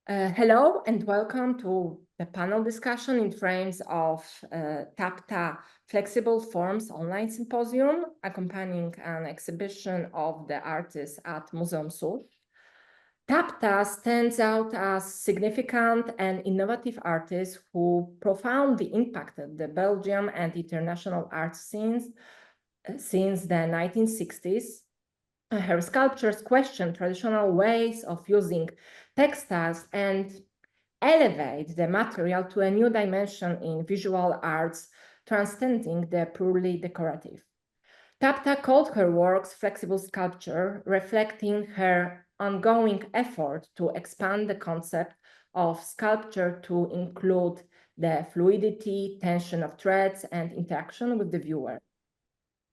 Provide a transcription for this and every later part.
Hello and welcome to the panel discussion in frames of Tapta Flexible Forms Online Symposium, accompanying an exhibition of the artists at Muzeum Susz. Tapta stands out as significant and innovative artists who profoundly impacted the Belgium and international art scenes since the 1960s. Her sculptures question traditional ways of using textiles and elevate the material to a new dimension in visual arts, transcending the purely decorative. Tapta called her works flexible sculpture, reflecting her ongoing effort to expand the concept of sculpture to include the fluidity, tension of threads, and interaction with the viewer.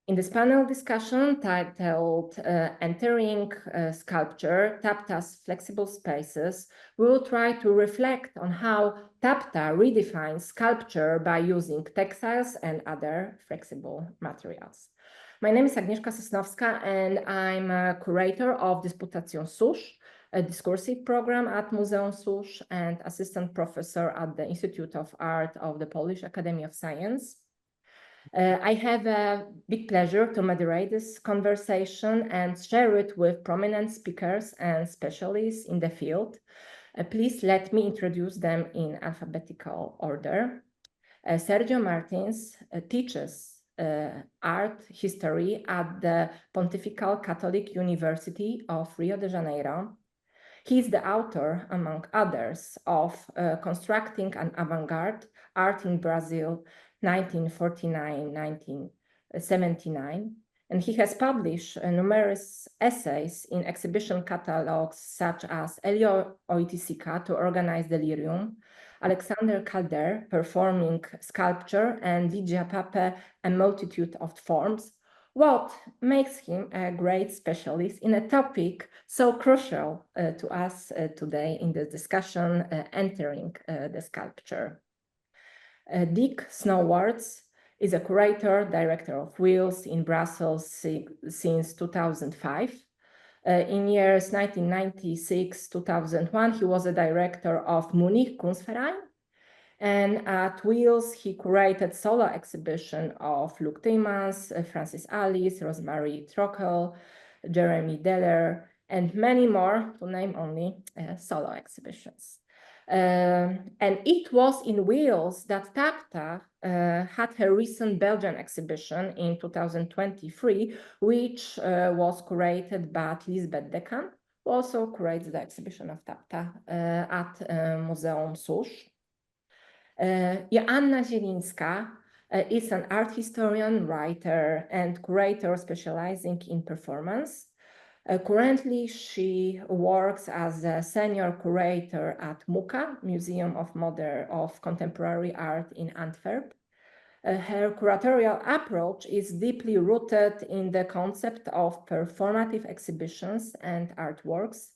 In this panel discussion titled Entering Sculpture, Tapta's Flexible Spaces, we will try to reflect on how Tapta redefines sculpture by using textiles and other flexible materials. My name is Agnieszka Sosnowska, and I'm a curator of Dysputacją Susz, a discursive program at Muzeum Susz, and assistant professor at the Institute of Art of the Polish Academy of Science. I have a big pleasure to moderate this conversation and share it with prominent speakers and specialists in the field. Please let me introduce them in alphabetical order. Sérgio Martins teaches art history at the Pontifical Catholic University of Rio de Janeiro. He is the author, among others, of Constructing an Avant-Garde, Art in Brazil, 1949-1979, and he has published numerous essays in exhibition catalogs such as Elio Oiticica to organize Delirium, Alexander Calder performing sculpture, and Ligia Pape, A Multitude of Forms, what makes him a great specialist in a topic so crucial to us today in the discussion, entering the sculpture. Dirk Snauwaert is a curator, director of Wheels in Brussels since 2005. In years 1996-2001, he was a director of Munich Kunstverein. And at Wheels, he curated solo exhibition of Luc Tuymans, Francis Alice, Rosemary Trockel, Jeremy Deller, and many more, to name only solo exhibitions. And it was in Wheels that Tapta had her recent Belgian exhibition in 2023, which was curated by Lisbeth Decan, who also curates the exhibition of Tapta at Muzeum Susz. Joanna Zielińska is an art historian, writer, and curator specializing in performance. Currently, she works as a senior curator at MUCA, Museum of Contemporary Art in Antwerp. Her curatorial approach is deeply rooted in the concept of performative exhibitions and artworks.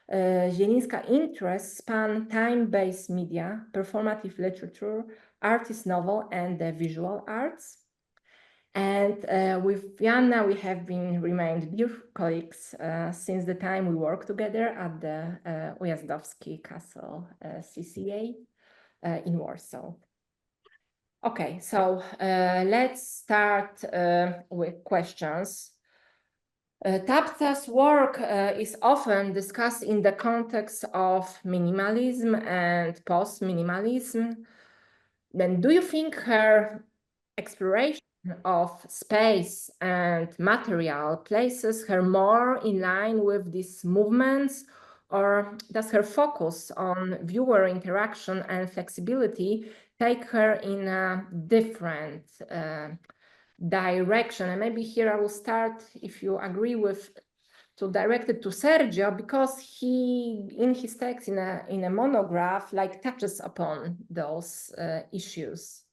Zielińska's interests span time-based media, performative literature, artist novel, and the visual arts. And with Joanna, we have remained dear colleagues since the time we worked together at the Ujazdowski Castle CCA in Warsaw. Okay, so let's start with questions. Tapta's work is often discussed in the context of minimalism and post-minimalism. Then do you think her exploration of space and material places her more in line with these movements, or does her focus on viewer interaction and flexibility take her in a different direction? And maybe here I will start, if you agree with, to direct it to Sérgio, because he, in his text, in a monograph, like touches upon those issues.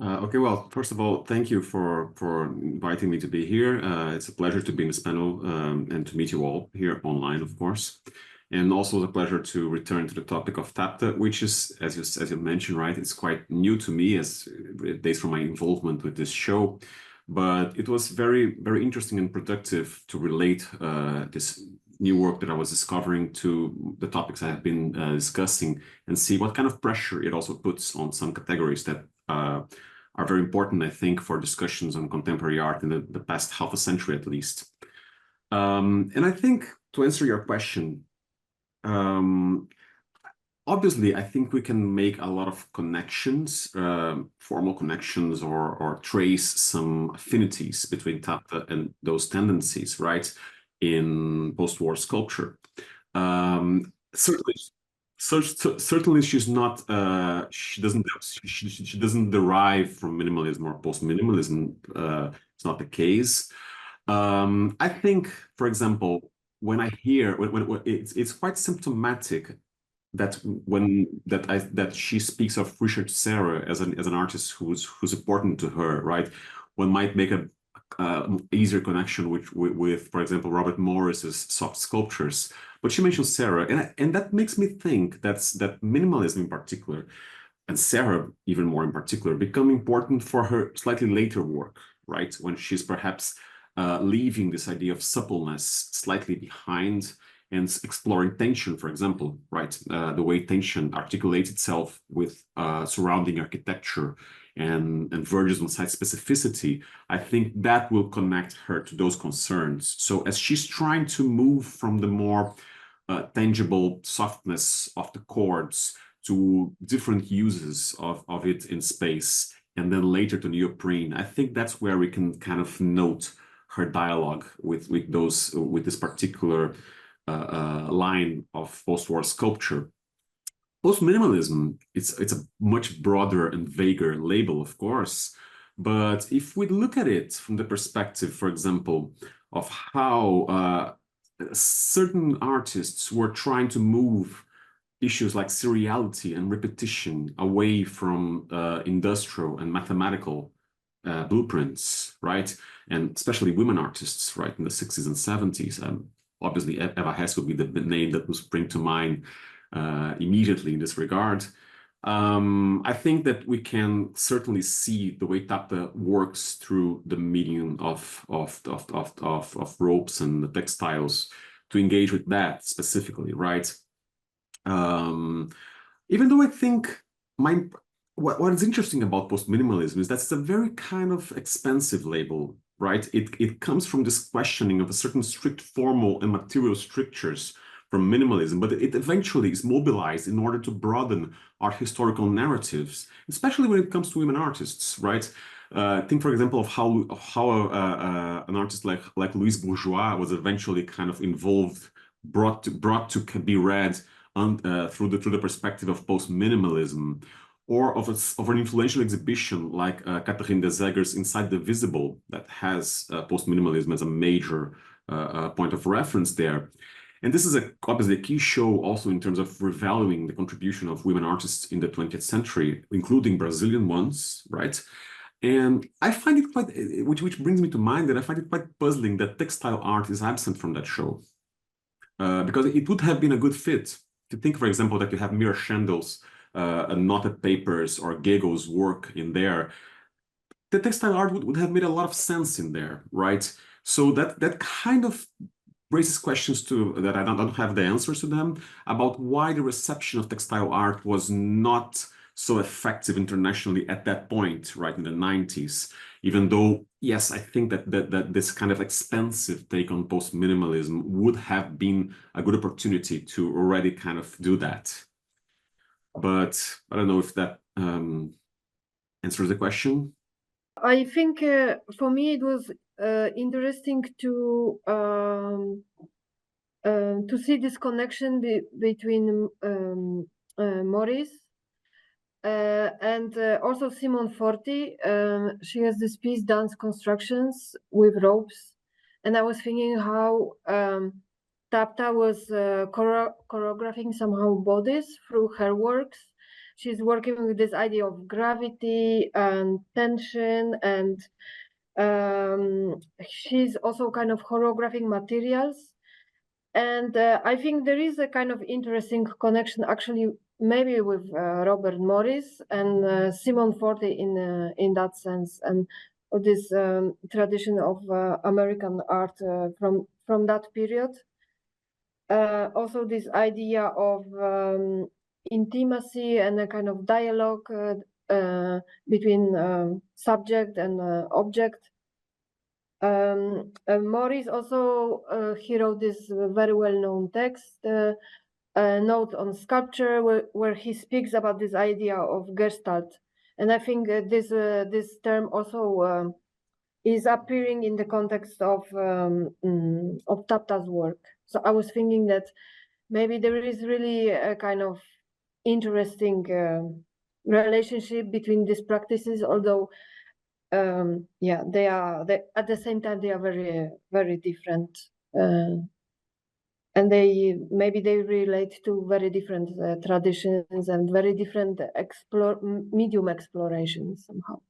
Okay, well, first of all, thank you for inviting me to be here. It's a pleasure to be in this panel and to meet you all here online, of course. And also a pleasure to return to the topic of Tapta, which is, as you mentioned, right, it's quite new to me as it dates from my involvement with this show. But it was very, very interesting and productive to relate this new work that I was discovering to the topics I have been discussing, and see what kind of pressure it also puts on some categories that are very important, I think, for discussions on contemporary art in the past half a century at least. And I think, to answer your question, obviously, I think we can make a lot of connections, formal connections, or trace some affinities between Tapta and those tendencies, right, in post-war sculpture. Certainly, certainly, she's not. She doesn't derive from minimalism or post-minimalism. It's not the case. I think, for example, when I hear when it's quite symptomatic that she speaks of Richard Serra as an artist who's important to her, right? One might make a easier connection with, for example, Robert Morris's soft sculptures, but she mentions Serra, and that makes me think that minimalism in particular, and Serra even more in particular, become important for her slightly later work, right? When she's perhaps leaving this idea of suppleness slightly behind and exploring tension, for example, right? The way tension articulates itself with surrounding architecture and verges on site specificity, I think that will connect her to those concerns. So as she's trying to move from the more tangible softness of the chords to different uses of it in space, and then later to neoprene, I think that's where we can kind of note her dialogue with this particular line of post-war sculpture. Post-minimalism, it's a much broader and vaguer label, of course, but if we look at it from the perspective, for example, of how certain artists were trying to move issues like seriality and repetition away from industrial and mathematical blueprints, right? And especially women artists, right, in the 60s and 70s. Obviously, Eva Hesse would be the name that would spring to mind immediately in this regard. I think that we can certainly see the way Tapta works through the medium of ropes and the textiles to engage with that specifically, right? Even though I think what is interesting about post-minimalism is that it's a very kind of expensive label, right? It comes from this questioning of a certain strict formal and material strictures from minimalism, but it eventually is mobilized in order to broaden our historical narratives, especially when it comes to women artists, right? Think, for example, of how an artist like Louise Bourgeois was eventually kind of involved, brought to be read through the perspective of post-minimalism, or of an influential exhibition like Catherine Desaguer's Inside the Visible, that has post-minimalism as a major point of reference there. And this is obviously a key show also in terms of revaluing the contribution of women artists in the 20th century, including Brazilian ones, right? And I find it quite, which brings me to mind that I find it quite puzzling that textile art is absent from that show. Because it would have been a good fit. To think, for example, that you have Mira Schendel's knotted papers or Gego's work in there, the textile art would have made a lot of sense in there, right? So that kind of raises questions that I don't have the answers to them, about why the reception of textile art was not so effective internationally at that point, right, in the 90s. Even though, yes, I think that this kind of expensive take on post-minimalism would have been a good opportunity to already kind of do that. But I don't know if that answers the question. I think for me it was interesting to see this connection between Morris and also Simone Forti. She has this piece, Dance Constructions, with ropes, and I was thinking how Tapta was choreographing somehow bodies through her works. She's working with this idea of gravity and tension, and she's also kind of choreographing materials. And I think there is a kind of interesting connection, actually, maybe with Robert Morris and Simone Forti in that sense, and this tradition of American art from that period. also this idea of intimacy and a kind of dialogue between subject and object. Maurice also he wrote this very well-known text, Note on Sculpture, where he speaks about this idea of Gestalt, and I think this term also is appearing in the context of Tapta's work. So I was thinking that maybe there is really a kind of interesting relationship between these practices, although yeah, they at the same time they are very, very different, and they relate to very different traditions and very different medium explorations somehow.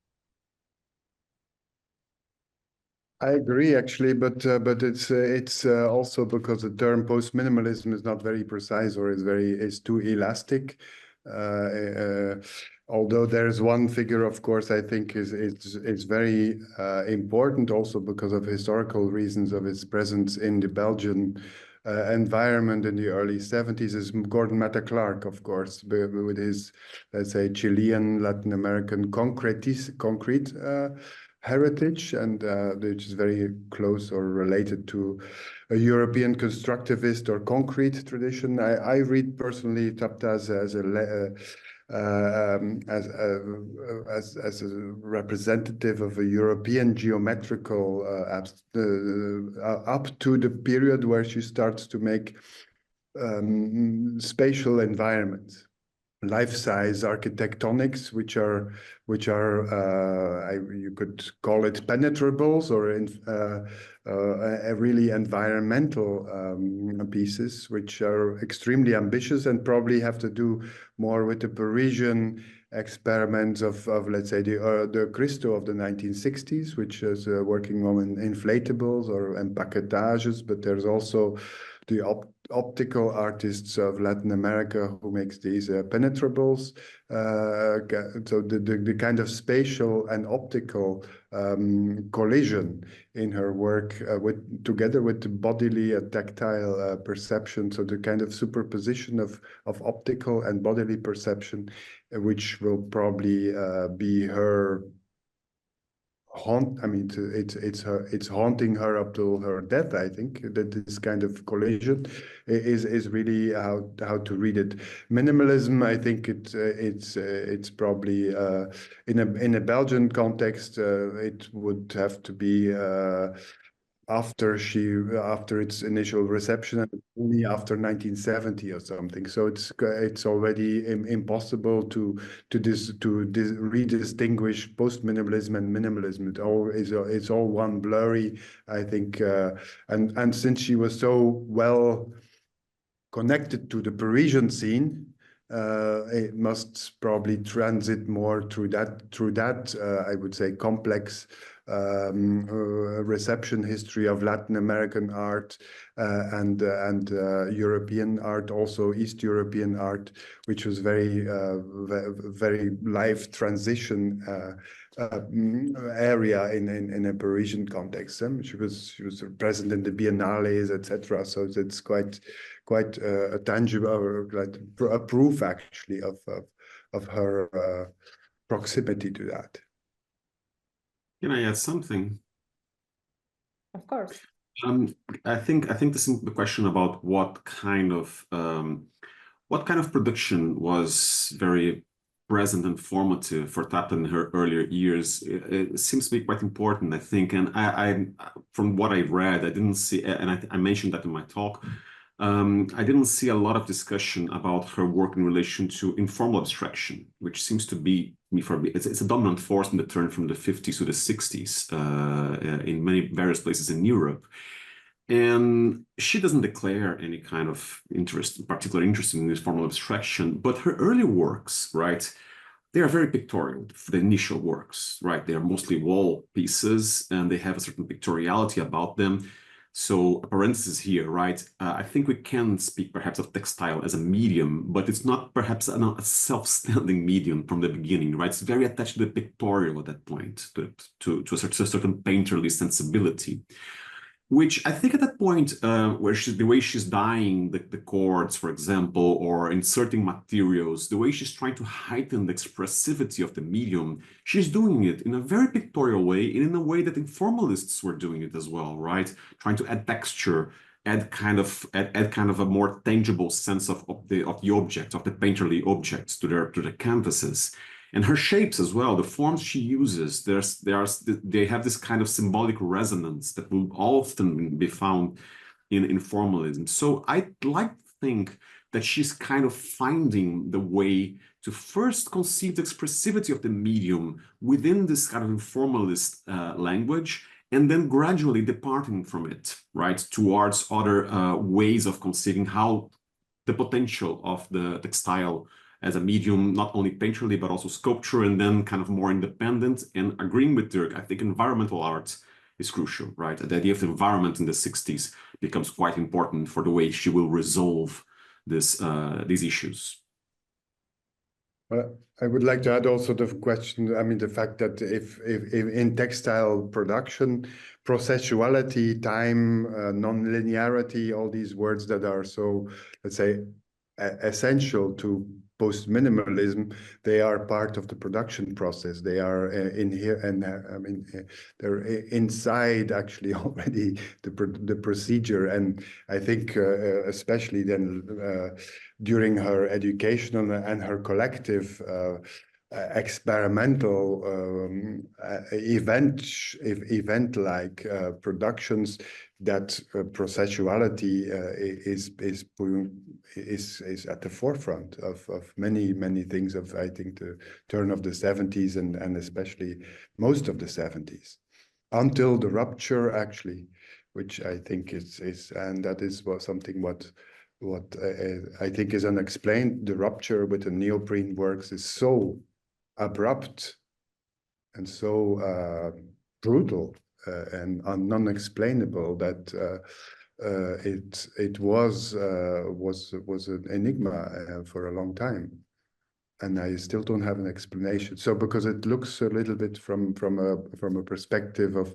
I agree, actually, but it's also because the term post-minimalism is not very precise, or is too elastic. Although there is one figure, of course, I think is very important also because of historical reasons of its presence in the Belgian environment in the early 70s, is Gordon Matta Clark, of course, with his, let's say, Chilean, Latin American concrete heritage, and which is very close or related to a European constructivist or concrete tradition. I read personally Tapta as a representative of a European geometrical up to the period where she starts to make spatial environments, life-size architectonics, which are you could call it penetrables, or really environmental pieces, which are extremely ambitious and probably have to do more with the Parisian experiments of let's say the Christo of the 1960s, which is working on inflatables or empaquetages, but there's also the optical artists of Latin America who makes these penetrables. So the kind of spatial and optical collision in her work together with the bodily tactile perception, so the kind of superposition of optical and bodily perception, which will probably be her it's haunting her up till her death. I think that this kind of collision is really how to read it. Minimalism, I think it's probably in a Belgian context it would have to be after its initial reception, and only after 1970 or something. So it's already impossible to redistinguish post-minimalism and minimalism. It's all one blurry, I think. And since she was so well connected to the Parisian scene, it must probably transit more through that I would say complex reception history of Latin American art and European art, also East European art, which was very live transition area in a Parisian context. She was present in the biennales, etc. So it's quite a tangible, like a proof actually of her proximity to that. Can I add something? Of course. I think this is the question about what kind of production was very present and formative for Tapta in her earlier years. It seems to be quite important, I think. And I from what I read, I didn't see, and I mentioned that in my talk, I didn't see a lot of discussion about her work in relation to informal abstraction, which seems to be, it's a dominant force in the turn from the 50s to the 60s in many various places in Europe. And she doesn't declare any kind of particular interest in this formal abstraction, but her early works, right, they are very pictorial, the initial works, right? They are mostly wall pieces and they have a certain pictoriality about them. So a parenthesis here, right? I think we can speak perhaps of textile as a medium, but it's not perhaps a self-standing medium from the beginning, right? It's very attached to the pictorial at that point, to a certain painterly sensibility. which I think at that point, where the way she's dyeing the cords, for example, or inserting materials, the way she's trying to heighten the expressivity of the medium, she's doing it in a very pictorial way, and in a way that informalists were doing it as well, right? Trying to add texture, add kind of a more tangible sense of the object, of the painterly objects to the canvases. And her shapes as well, the forms she uses, they have this kind of symbolic resonance that will often be found in formalism. So I'd like to think that she's kind of finding the way to first conceive the expressivity of the medium within this kind of informalist language, and then gradually departing from it, right, towards other ways of conceiving how the potential of the textile as a medium, not only painterly, but also sculpture, and then kind of more independent. And agreeing with Dirk, I think environmental art is crucial, right? The idea of the environment in the 60s becomes quite important for the way she will resolve these issues. Well, I would like to add also the question, I mean, the fact that if in textile production, processuality, time, non-linearity, all these words that are so, let's say, essential to post-minimalism, they are part of the production process. They are in here, and I mean, they're inside actually already the procedure. And I think especially then during her educational and her collective experimental event-like productions, that processuality is at the forefront of many things of, I think, the turn of the 70s and especially most of the 70s, until the rupture actually, which I think is and that is something what I think is unexplained. The rupture with the neoprene works is so abrupt and so brutal and non-explainable that it was an enigma for a long time, and I still don't have an explanation. So because it looks a little bit from a perspective of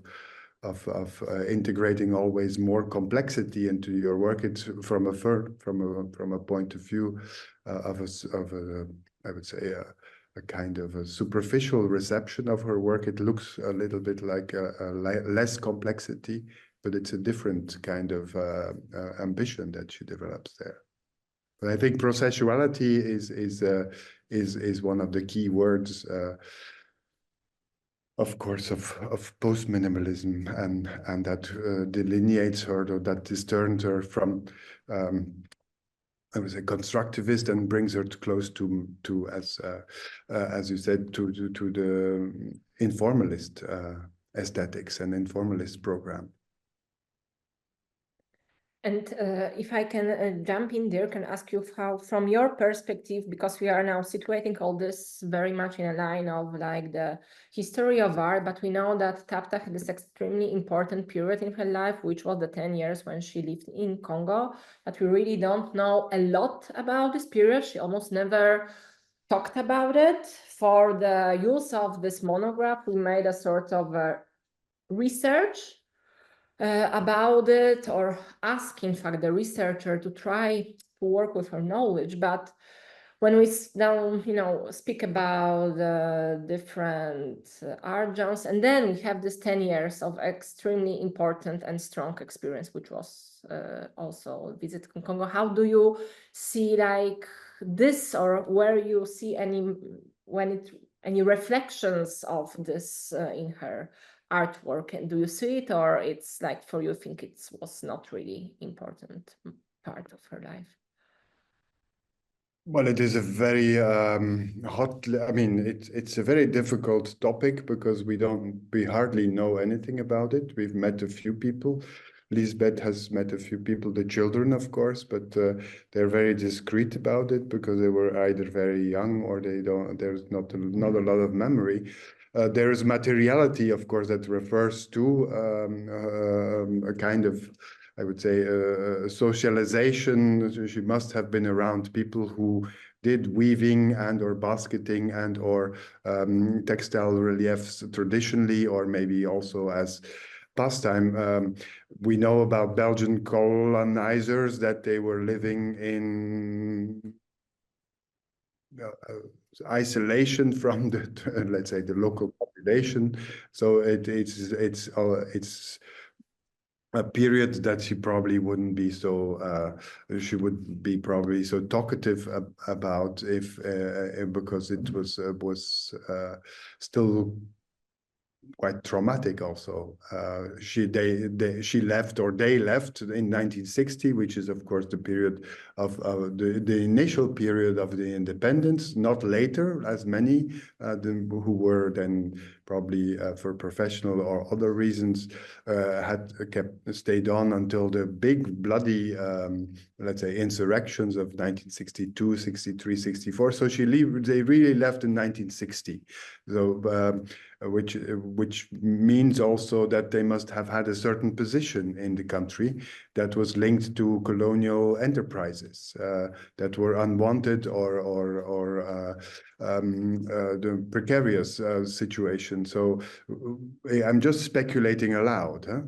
integrating always more complexity into your work, it's from a point of view of a I would say a kind of a superficial reception of her work. It looks a little bit like less complexity, but it's a different kind of ambition that she develops there. But I think processuality is one of the key words, of course, of post-minimalism, and that delineates her, or that discerns her from I would say constructivist, and brings her close to as you said, to the informalist aesthetics and informalist program. And if I can jump in there, can ask you how, from your perspective, because we are now situating all this very much in a line of like the history of art, but we know that Tapta had this extremely important period in her life, which was the 10 years when she lived in Congo, but we really don't know a lot about this period. She almost never talked about it. For the use of this monograph, we made a sort of research about it, or ask, in fact, the researcher to try to work with her knowledge. But when we now, speak about the different art genres, and then we have this 10 years of extremely important and strong experience, which was also a visit in Congo. How do you see like this, or where you see any reflections of this in her artwork, and do you see it, or it's like for you think it was not really important part of her life? Well, it is a very hot, I mean, it's a very difficult topic because we hardly know anything about it. We've met a few people. Lisbeth has met a few people, the children, of course, but they're very discreet about it because they were either very young or there's not a lot of memory. There is materiality, of course, that refers to a kind of, I would say, socialization. She must have been around people who did weaving and or basketing and or textile reliefs traditionally, or maybe also as pastime. We know about Belgian colonizers that they were living in isolation from the, let's say, the local population. So it's a period that she probably wouldn't be so she would be probably so talkative about if because it was still quite traumatic also. She left, or they left in 1960, which is of course the period of the initial period of the independence, not later, as many who were then probably for professional or other reasons had stayed on until the big bloody let's say insurrections of 1962, 63, 64. So they really left in 1960. So which means also that they must have had a certain position in the country that was linked to colonial enterprises that were unwanted or the precarious situation. So I'm just speculating aloud. Huh?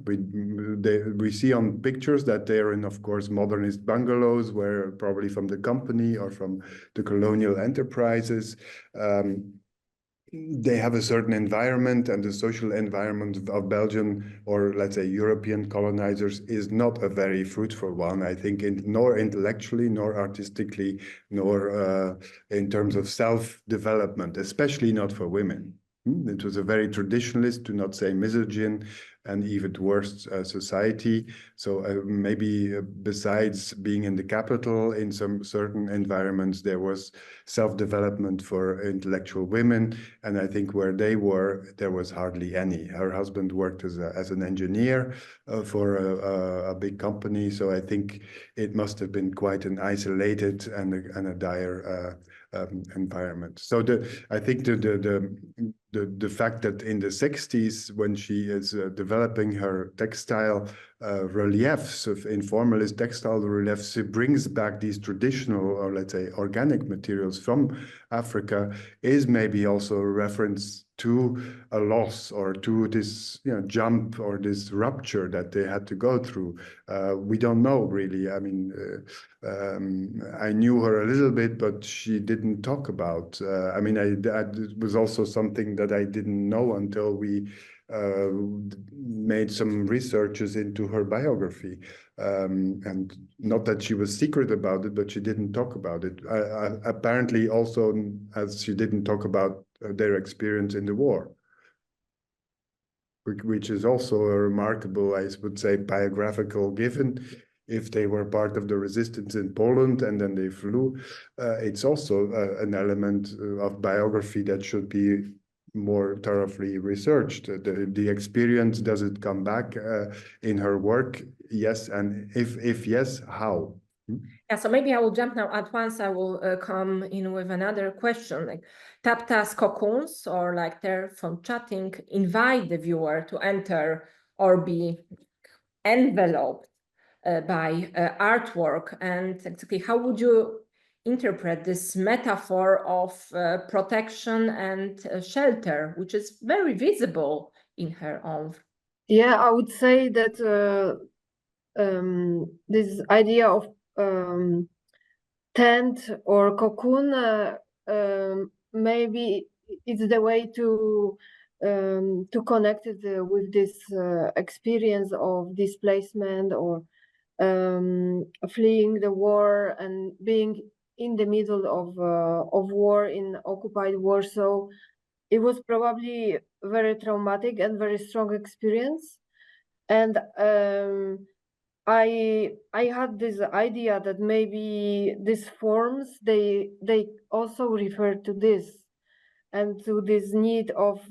We see on pictures that they're in, of course, modernist bungalows, where probably from the company or from the colonial enterprises. They have a certain environment, and the social environment of Belgian, or let's say European colonizers, is not a very fruitful one, I think, nor intellectually, nor artistically, nor in terms of self-development, especially not for women. It was a very traditionalist, to not say misogyn, and even worse society. So maybe besides being in the capital, in some certain environments, there was self-development for intellectual women. And I think where they were, there was hardly any. Her husband worked as an engineer for a big company. So I think it must have been quite an isolated and a dire environment. So I think the fact that in the 60s, when she is developing her textile reliefs, of informalist textile reliefs, she brings back these traditional, or let's say organic materials from Africa, is maybe also a reference to a loss, or to this jump or this rupture that they had to go through. We don't know really. I mean, I knew her a little bit, but she didn't talk about. I mean, that was also something that I didn't know until we made some researches into her biography. And not that she was secret about it, but she didn't talk about it. Apparently also, as she didn't talk about their experience in the war, which is also a remarkable, I would say, biographical given. If they were part of the resistance in Poland and then they flew, it's also an element of biography that should be more thoroughly researched. The experience, does it come back in her work? Yes, and if yes, how? Yeah, so maybe I will jump now at once. I will come in with another question. Like Tapta's cocoons, or like they're from chatting, invite the viewer to enter or be enveloped by artwork. And exactly how would you interpret this metaphor of protection and shelter, which is very visible in her own? Yeah, I would say that this idea of tent or cocoon maybe it's the way to connect it with this experience of displacement, or fleeing the war and being in the middle of war in occupied Warsaw. It was probably very traumatic and very strong experience. And I had this idea that maybe these forms, they also refer to this, and to this need of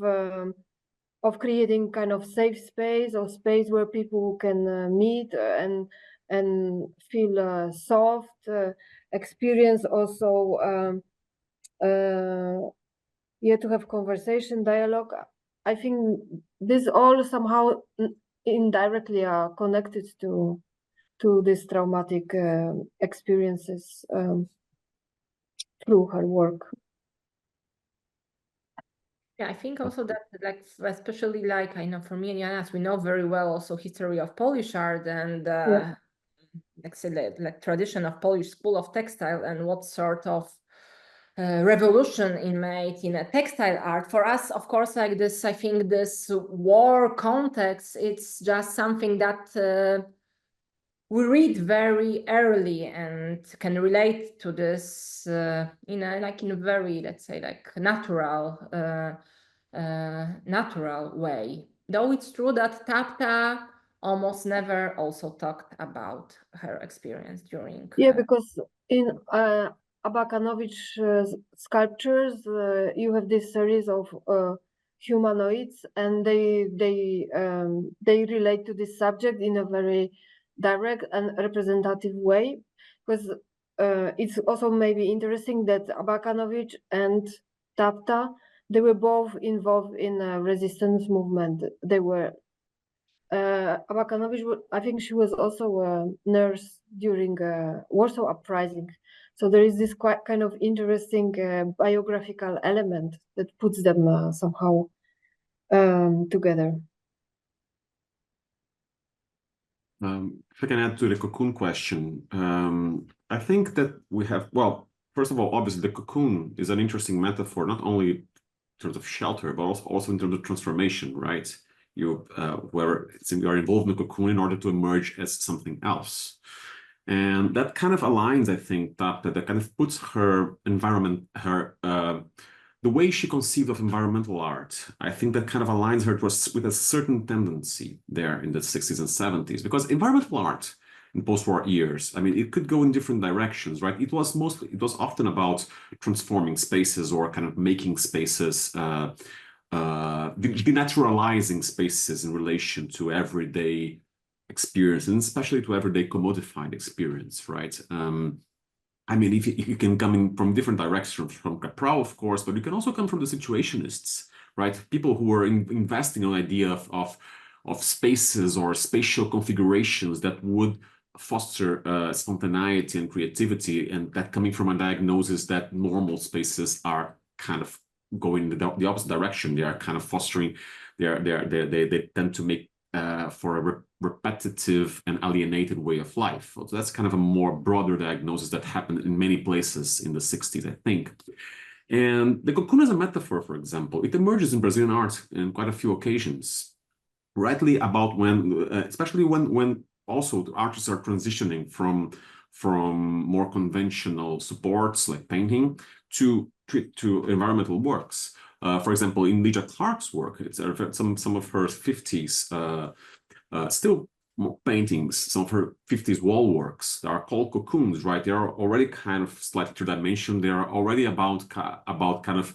creating kind of safe space, or space where people can meet and feel soft, experience also to have conversation, dialogue. I think this all somehow indirectly are connected to these traumatic experiences through her work. Yeah, I think also that, like, especially like, I know for me and Joanna, we know very well also history of Polish art and like say like tradition of Polish school of textile and what sort of revolution it made in a textile art. For us, of course, like this, I think this war context, it's just something that we read very early and can relate to this in a very, let's say, like natural way. Though it's true that Tapta almost never also talked about her experience during. Yeah, because in Abakanowicz sculptures, you have this series of humanoids, and they relate to this subject in a very direct and representative way. Because it's also maybe interesting that Abakanowicz and Tapta, they were both involved in a resistance movement. They were Abakanowicz, I think she was also a nurse during Warsaw Uprising. So there is this quite kind of interesting biographical element that puts them somehow together. If I can add to the cocoon question, I think that we have, well, first of all, obviously the cocoon is an interesting metaphor, not only in terms of shelter, but also in terms of transformation, right? You are involved in the cocoon in order to emerge as something else. And that kind of aligns, I think, that kind of puts her environment, the way she conceived of environmental art, I think that kind of aligns her with a certain tendency there in the 60s and 70s, because environmental art in post-war years, I mean, it could go in different directions, right? It was often about transforming spaces or kind of making spaces, denaturalizing spaces in relation to everyday experience, and especially to everyday commodified experience, right? I mean, if you can come in from different directions, from Caprau, of course, but you can also come from the situationists, right? People who are investing in an idea of spaces or spatial configurations that would foster spontaneity and creativity, and that coming from a diagnosis that normal spaces are kind of going in the opposite direction. They are kind of fostering, they tend to make for a repetitive and alienated way of life. So that's kind of a more broader diagnosis that happened in many places in the 60s, I think. And the cocoon as a metaphor, for example, it emerges in Brazilian art in quite a few occasions, rightly about when, especially when also the artists are transitioning from more conventional supports like painting to environmental works. For example, in Lydia Clark's work, it's some of her 50s still paintings, some of her 50s wall works that are called cocoons, right? They are already kind of slightly two-dimensional. They are already about kind of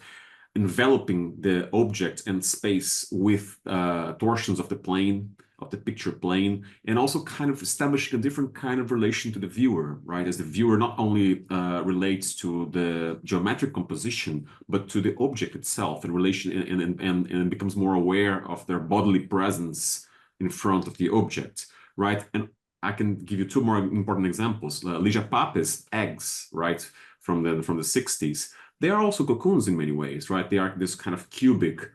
enveloping the object and space with torsions of the plane, of the picture plane, and also kind of establishing a different kind of relation to the viewer, right? As the viewer not only relates to the geometric composition, but to the object itself in relation, and becomes more aware of their bodily presence in front of the object, right? And I can give you two more important examples. Ligia Pape's eggs, right, from the 60s. They are also cocoons in many ways, right? They are this kind of cubic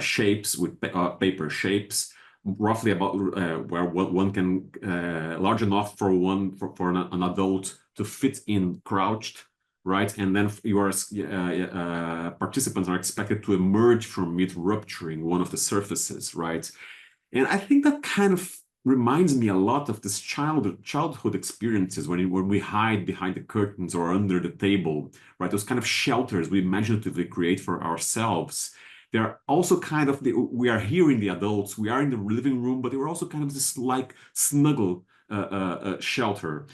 shapes with paper shapes, roughly about where one can large enough for an adult to fit in crouched, right? And then your participants are expected to emerge from it, rupturing one of the surfaces, right? And I think that kind of reminds me a lot of this childhood experiences when we hide behind the curtains or under the table, right? Those kind of shelters we imaginatively create for ourselves. They're also kind of, we are here in the adults, we are in the living room, but they were also kind of this like snuggle shelter.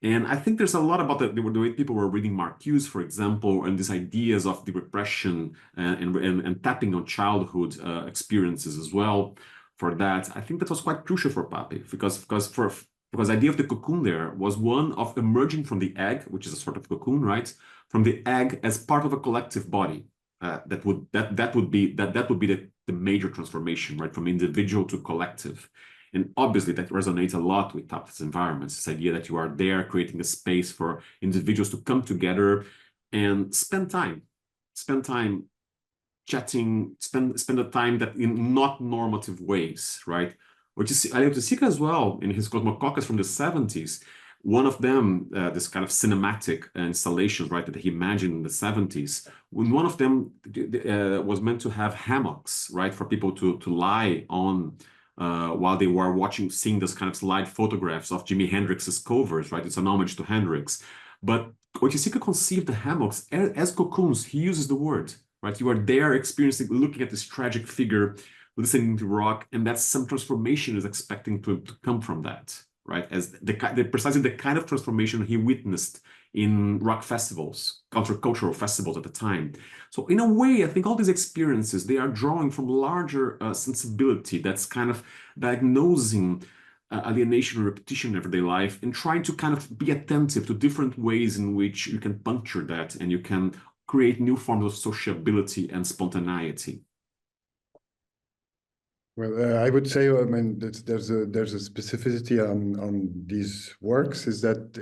And I think there's a lot about the way people were reading Marcuse, for example, and these ideas of the repression and tapping on childhood experiences as well. For that, I think that was quite crucial for Pape, because the idea of the cocoon there was one of emerging from the egg, which is a sort of cocoon, right? From the egg as part of a collective body. That would be the major transformation, right? From individual to collective. And obviously that resonates a lot with Tapta's environments, this idea that you are there creating a space for individuals to come together and spend time chatting, spend the time that in not normative ways, right? Wojciech as well, in his Cosmococcus from the 70s, one of them, this kind of cinematic installation, right, that he imagined in the 70s, when one of them was meant to have hammocks, right, for people to lie on while they were seeing those kind of slide photographs of Jimi Hendrix's covers, right? It's an homage to Hendrix. But Wojciech conceived the hammocks as cocoons. He uses the word, right? You are there experiencing, looking at this tragic figure, listening to rock, and that some transformation is expecting to come from that, right? As precisely the kind of transformation he witnessed in rock festivals, countercultural festivals at the time. So in a way, I think all these experiences, they are drawing from larger sensibility that's kind of diagnosing alienation and repetition in everyday life and trying to kind of be attentive to different ways in which you can puncture that and you can create new forms of sociability and spontaneity. Well, I would say, I mean, there's a specificity on these works, is that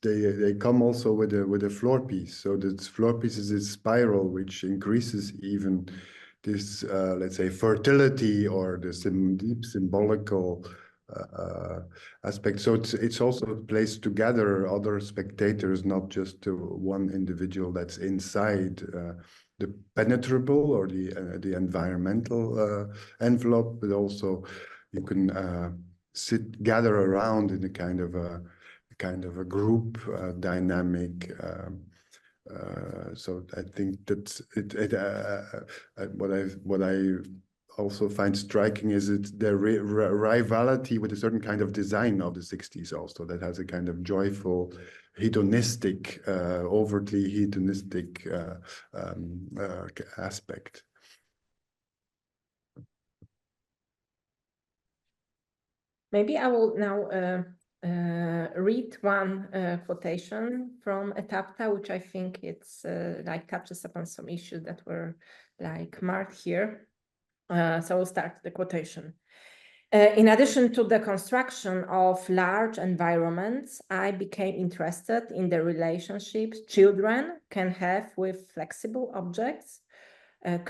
they come also with a floor piece. So this floor piece is a spiral which increases even this, let's say, fertility or the deep symbolical aspect. So it's also a place to gather other spectators, not just one individual that's inside the penetrable or the environmental envelope, but also you can gather around in a kind of a group dynamic. So I think that what I also find striking is the rivalry with a certain kind of design of the 60s also, that has a kind of joyful, hedonistic, overtly hedonistic aspect. Maybe I will now read one quotation from a Tapta, which I think it's like touches upon some issues that were like marked here. So we'll start the quotation. In addition to the construction of large environments, I became interested in the relationships children can have with flexible objects,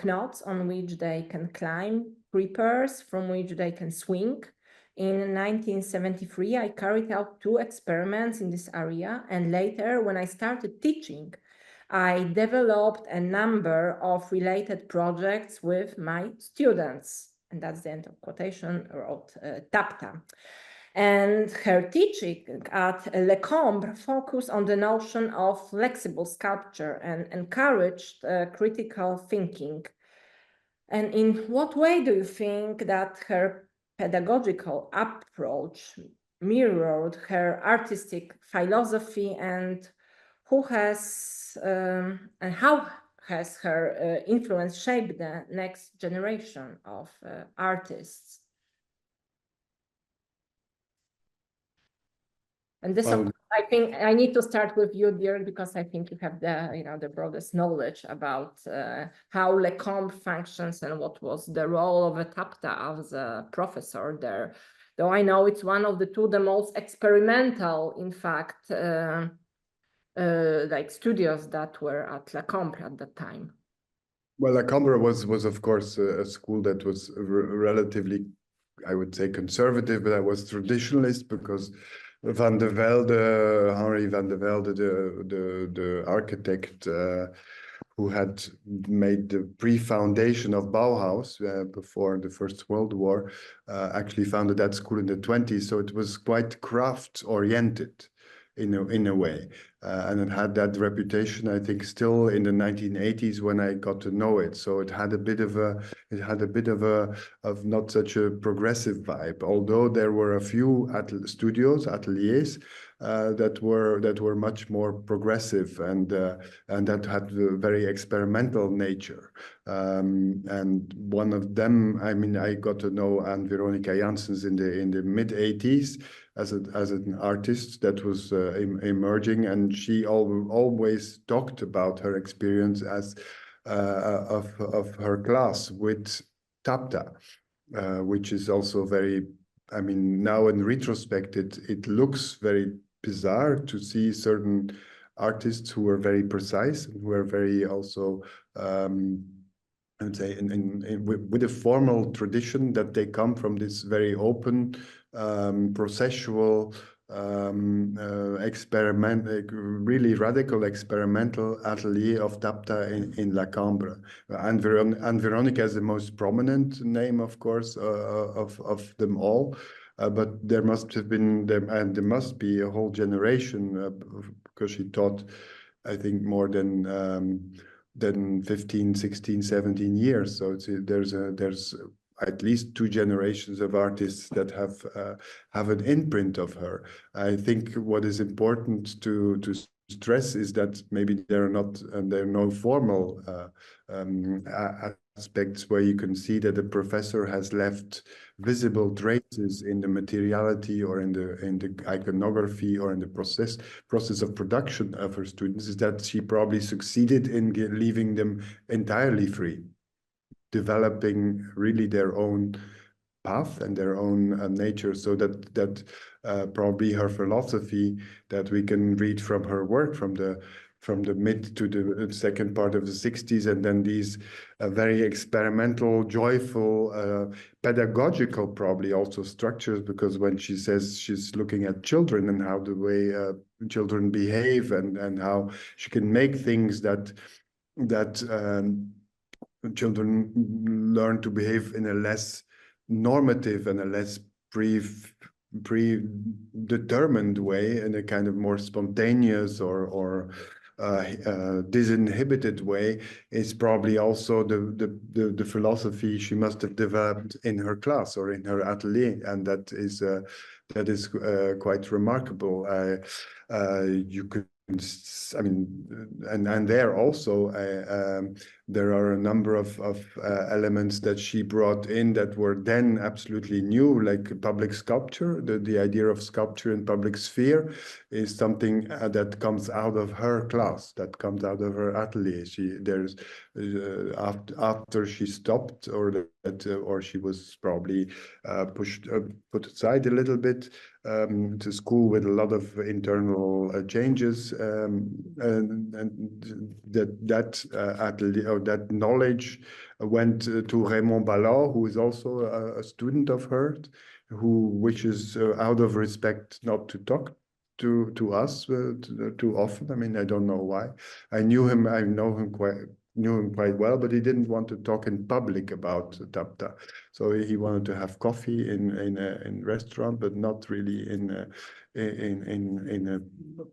knots on which they can climb, creepers from which they can swing. In 1973, I carried out 2 experiments in this area, and later, when I started teaching, I developed a number of related projects with my students. And that's the end of quotation, wrote Tapta. And her teaching at Le Cambre focused on the notion of flexible sculpture and encouraged critical thinking. And in what way do you think that her pedagogical approach mirrored her artistic philosophy, and how has her influence shaped the next generation of artists? And this, I think, I need to start with you, Dirk, because I think you have the broadest knowledge about how Le Cambre functions and what was the role of a Tapta as a professor there. Though I know it's one of the most experimental, in fact, like studios that were at Le Cambre at that time. Well, Le Cambre was of course a school that was relatively, I would say, conservative, but I was traditionalist, because Van de Velde, Henri Van de Velde, the architect who had made the pre-foundation of Bauhaus before the First World War, actually founded that school in the 1920s. So it was quite craft-oriented in a way. And it had that reputation, I think, still in the 1980s when I got to know it. So it had a bit of not such a progressive vibe, although there were a few ateliers that were much more progressive and that had a very experimental nature. And one of them, I mean, I got to know Anne Veronica Janssens in the mid-80s as an artist that was emerging, and she always talked about her experience as of her class with Tapta, which is also very, I mean, now in retrospect, it looks very bizarre to see certain artists who were very precise and who were very also I would say, with a formal tradition, that they come from this very open, processual, really radical experimental atelier of Tapta in La Cambre. And Veronica is the most prominent name, of course, of them all. But there must have been, and there must be a whole generation, because she taught, I think, more than 15, 16, 17 years. So there's at least 2 generations of artists that have an imprint of her. I think what is important to stress is that maybe there are no formal aspects where you can see that the professor has left visible traces in the materiality or in the iconography or in the process of production of her students, is that she probably succeeded in leaving them entirely free, developing really their own path and their own nature, so that probably her philosophy that we can read from her work from the mid to the second part of the 60s, and then these very experimental, joyful, pedagogical probably also structures, because when she says she's looking at children and how the way children behave and how she can make things that children learn to behave in a less normative and a less predetermined way, in a kind of more spontaneous or disinhibited way, is probably also the philosophy she must have developed in her class or in her atelier, and that is quite remarkable. You could, I mean, and there also there are a number of elements that she brought in that were then absolutely new, like public sculpture. The idea of sculpture in public sphere is something that comes out of her class, that comes out of her atelier. After she stopped, or she was probably put aside a little bit, to school with a lot of internal changes, and that atelier, or that knowledge went to Raymond Ballon, who is also a student of hers, who wishes, out of respect, not to talk to us too often. I mean, I don't know why. I knew him quite well, but he didn't want to talk in public about Tapta. So he wanted to have coffee in a restaurant, but not really in a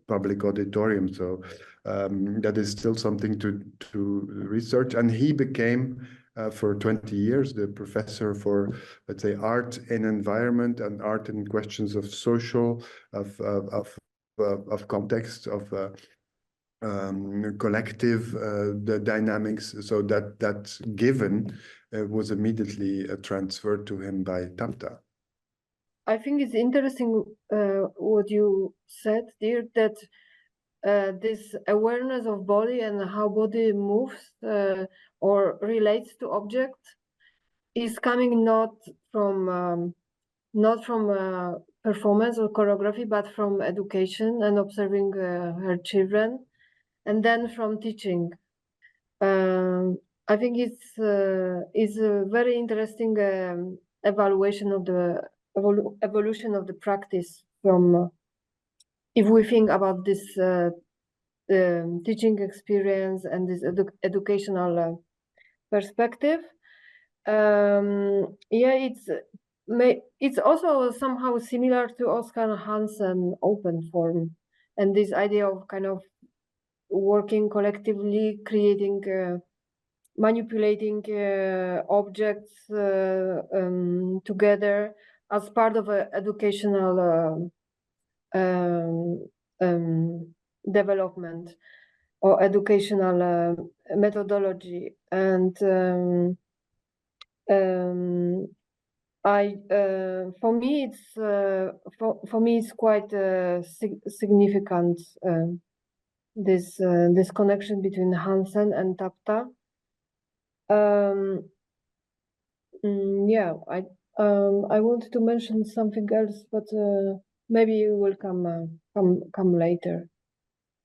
public auditorium. So that is still something to research. And he became, for 20 years, the professor for, let's say, art in environment and art in questions of social, of context, of collective, the dynamics. So that given was immediately transferred to him by Tapta. I think it's interesting what you said, Dirk, that this awareness of body and how body moves or relates to object is coming not from performance or choreography, but from education and observing her children, and then from teaching. I think it's a very interesting evaluation of the evolution of the practice from, if we think about this teaching experience and this educational perspective. Yeah, it's also somehow similar to Oscar Hansen open form, and this idea of kind of working collectively, creating, manipulating objects together as part of an educational development or educational methodology. And for me it's quite significant, this connection between Hansen and Tapta. Yeah, I wanted to mention something else, but maybe it will come later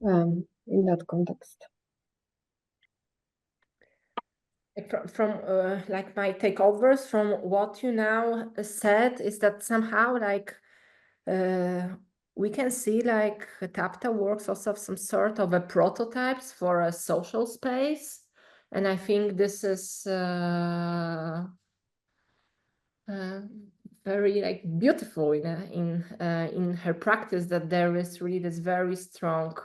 in that context. from like my takeovers from what you now said is that somehow like we can see like Tapta works also of some sort of a prototypes for a social space, and I think this is very like beautiful in her practice, that there is really this very strong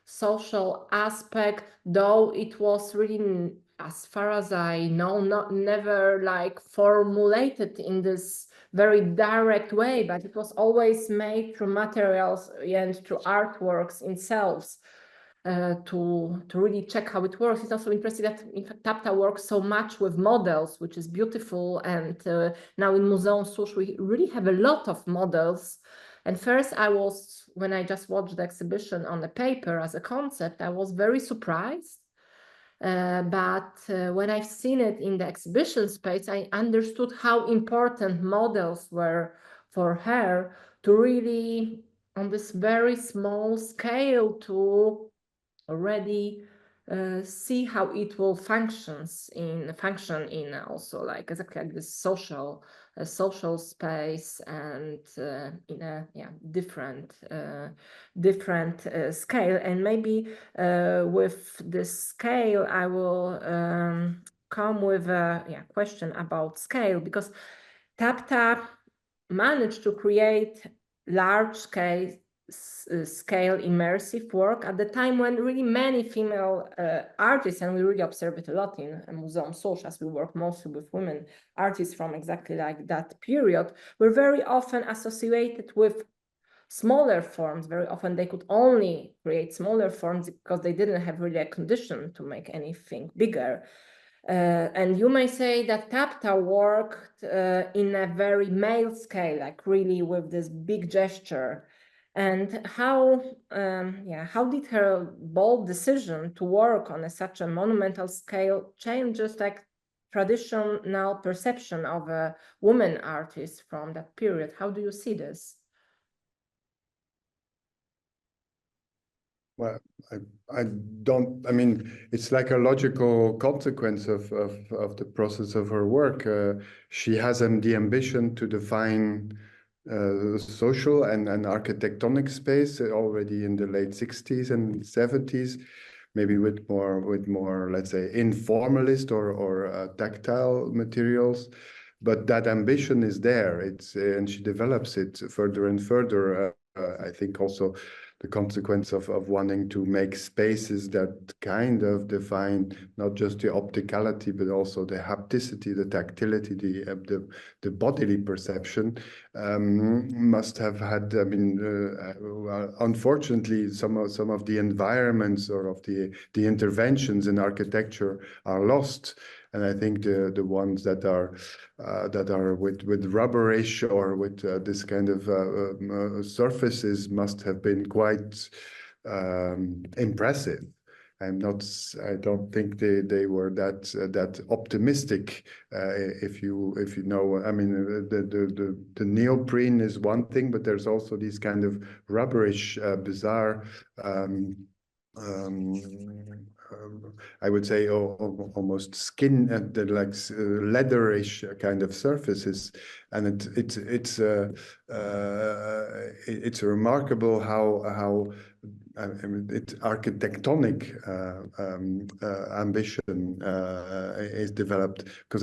social aspect, though it was really, as far as I know, never like formulated in this very direct way, but it was always made through materials and through artworks themselves. To really check how it works. It's also interesting that in fact Tapta works so much with models, which is beautiful. And now in Muzeum Susz we really have a lot of models. And first when I just watched the exhibition on the paper as a concept, I was very surprised. But when I've seen it in the exhibition space, I understood how important models were for her to really, on this very small scale, to already see how it will function in also like exactly like this social space, and in a different scale. And maybe with this scale I will come with a question about scale, because Tapta managed to create large scale immersive work at the time when really many female artists, and we really observe it a lot in Muzeum Susz, as we work mostly with women artists from exactly like that period, were very often associated with smaller forms. Very often they could only create smaller forms because they didn't have really a condition to make anything bigger. And you may say that Tapta worked in a very male scale, like really with this big gesture. And how did her bold decision to work on such a monumental scale change just like traditional perception of a woman artist from that period? How do you see this? Well, I mean, it's like a logical consequence of the process of her work. She has the ambition to define social and architectonic space already in the late 60s and 70s, maybe with more, let's say, informalist or tactile materials. But that ambition is there. And she develops it further and further. I think also the consequence of wanting to make spaces that kind of define not just the opticality, but also the hapticity, the tactility, the bodily perception, must have had, I mean, unfortunately, some of the environments or of the interventions in architecture are lost. And I think the ones that are with rubberish or with this kind of surfaces must have been quite impressive. I don't think they were that optimistic. If you know, I mean, the neoprene is one thing, but there's also these kind of rubberish, bizarre. I would say almost skin and like leatherish kind of surfaces, and it's remarkable how I mean, it's architectonic ambition is developed, because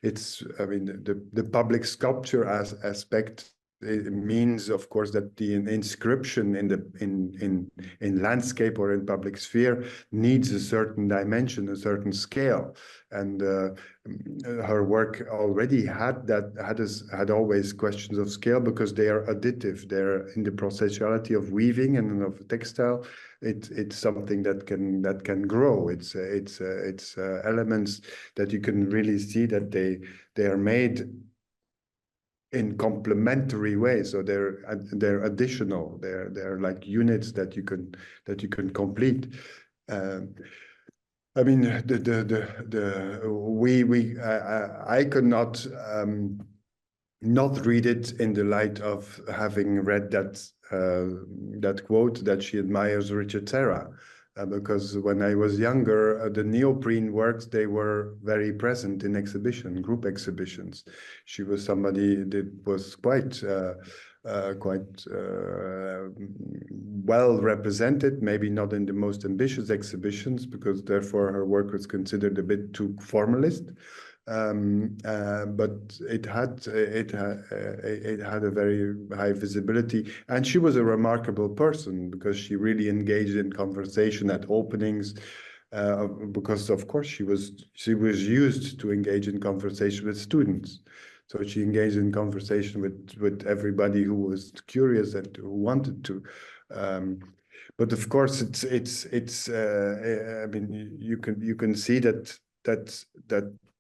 it's I mean the public sculpture aspect. It means, of course, that the inscription in landscape or in public sphere needs a certain dimension, a certain scale, and her work already had always questions of scale, because they are additive. They're in the processuality of weaving and of textile. It's something that can grow. It's elements that you can really see that they are made in complementary ways, so they're additional. They're like units that you can complete. I mean, I could not read it in the light of having read that quote that she admires Richard Serra. because when I was younger, the neoprene works, they were very present in group exhibitions. She was somebody that was quite well represented, maybe not in the most ambitious exhibitions, because therefore her work was considered a bit too formalist. But it had a very high visibility, and she was a remarkable person because she really engaged in conversation at openings. Because of course she was used to engage in conversation with students, so she engaged in conversation with everybody who was curious and who wanted to. But of course, I mean, you can see that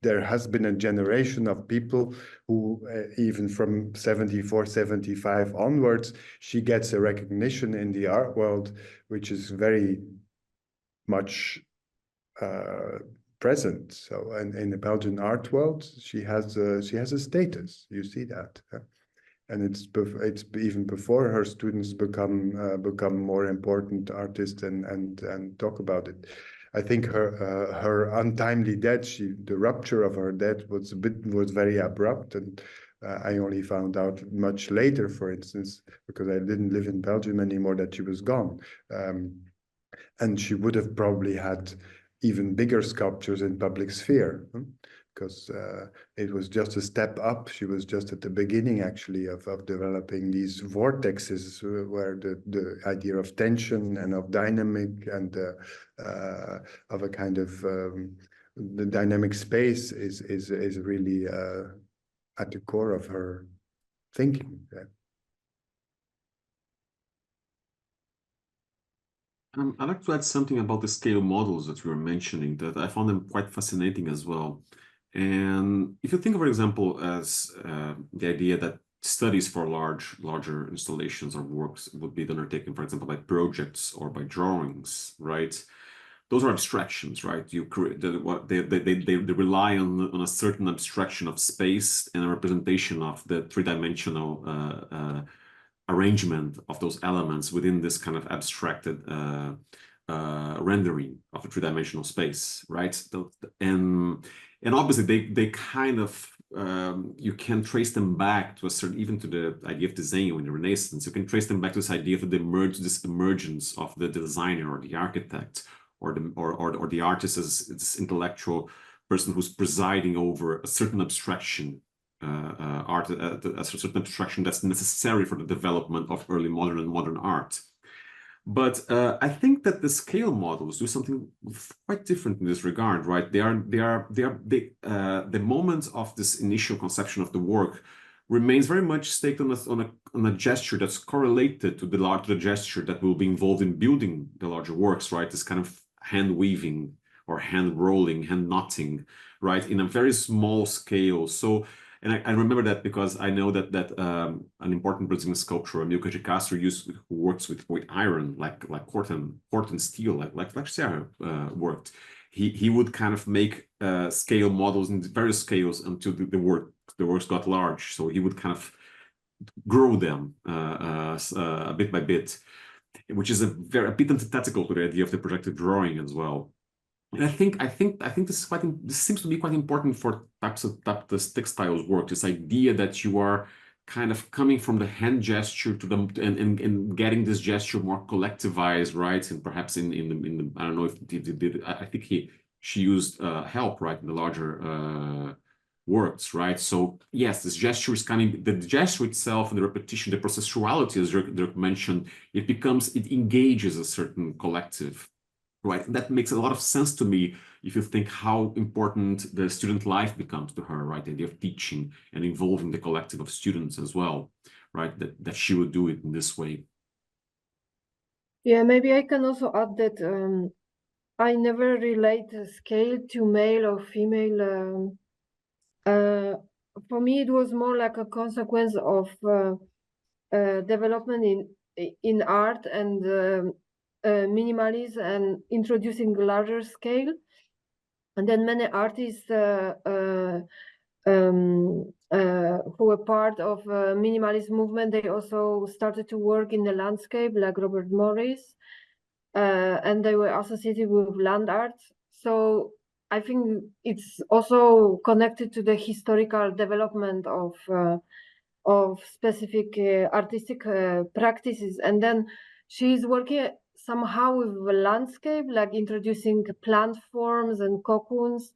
there has been a generation of people who, even from 74, 75 onwards, she gets a recognition in the art world, which is very much present. So, and in the Belgian art world, she has a status. You see that, and it's even before her students become more important artists and talk about it. I think her untimely death, the rupture of her death was very abrupt, and I only found out much later, for instance, because I didn't live in Belgium anymore, that she was gone, and she would have probably had even bigger sculptures in public sphere, because it was just a step up. She was just at the beginning, actually, of developing these vortexes where the idea of tension and of dynamic and of a kind of the dynamic space is really at the core of her thinking. I'd like to add something about the scale models that you were mentioning, that I found them quite fascinating as well. And if you think, for example, as the idea that studies for larger installations or works would be undertaken, for example, by projects or by drawings, right? Those are abstractions, right? You create they rely on a certain abstraction of space and a representation of the three-dimensional arrangement of those elements within this kind of abstracted rendering of a three-dimensional space, right? And obviously they kind of you can trace them back to a certain, even to the idea of design in the Renaissance. You can trace them back to this idea of this emergence of the designer or the architect or the artist as this intellectual person who's presiding over a certain abstraction. A certain abstraction that's necessary for the development of early modern and modern art. But I think that the scale models do something quite different in this regard, right? The moment of this initial conception of the work remains very much staked on a gesture that's correlated to the gesture that will be involved in building the larger works, right? This kind of hand weaving or hand rolling, hand knotting, right? In a very small scale. So. And I remember that because I know that an important Brazilian sculptor, Amilcar de Castro, who works with iron, like Corten steel, like Sérgio worked. He would kind of make scale models in various scales until the works got large. So he would kind of grow them bit by bit, which is a bit antithetical to the idea of the projected drawing as well. And I think this seems to be quite important for Tapta's textiles work. This idea that you are kind of coming from the hand gesture to and getting this gesture more collectivized, right? And perhaps in the I don't know if I think she used help, right, in the larger works, right? So yes, this gesture is kind of the gesture itself and the repetition, the processuality, as Dirk mentioned, it engages a certain collective. Right, that makes a lot of sense to me if you think how important the student life becomes to her, right? The idea of teaching and involving the collective of students as well, right? That she would do it in this way. Yeah, maybe I can also add that I never relate the scale to male or female. For me, it was more like a consequence of development in art and minimalism and introducing larger scale. And then many artists who were part of minimalist movement, they also started to work in the landscape, like Robert Morris. and they were associated with land art. So I think it's also connected to the historical development of specific artistic practices. And then she's working somehow with the landscape, like introducing plant forms and cocoons.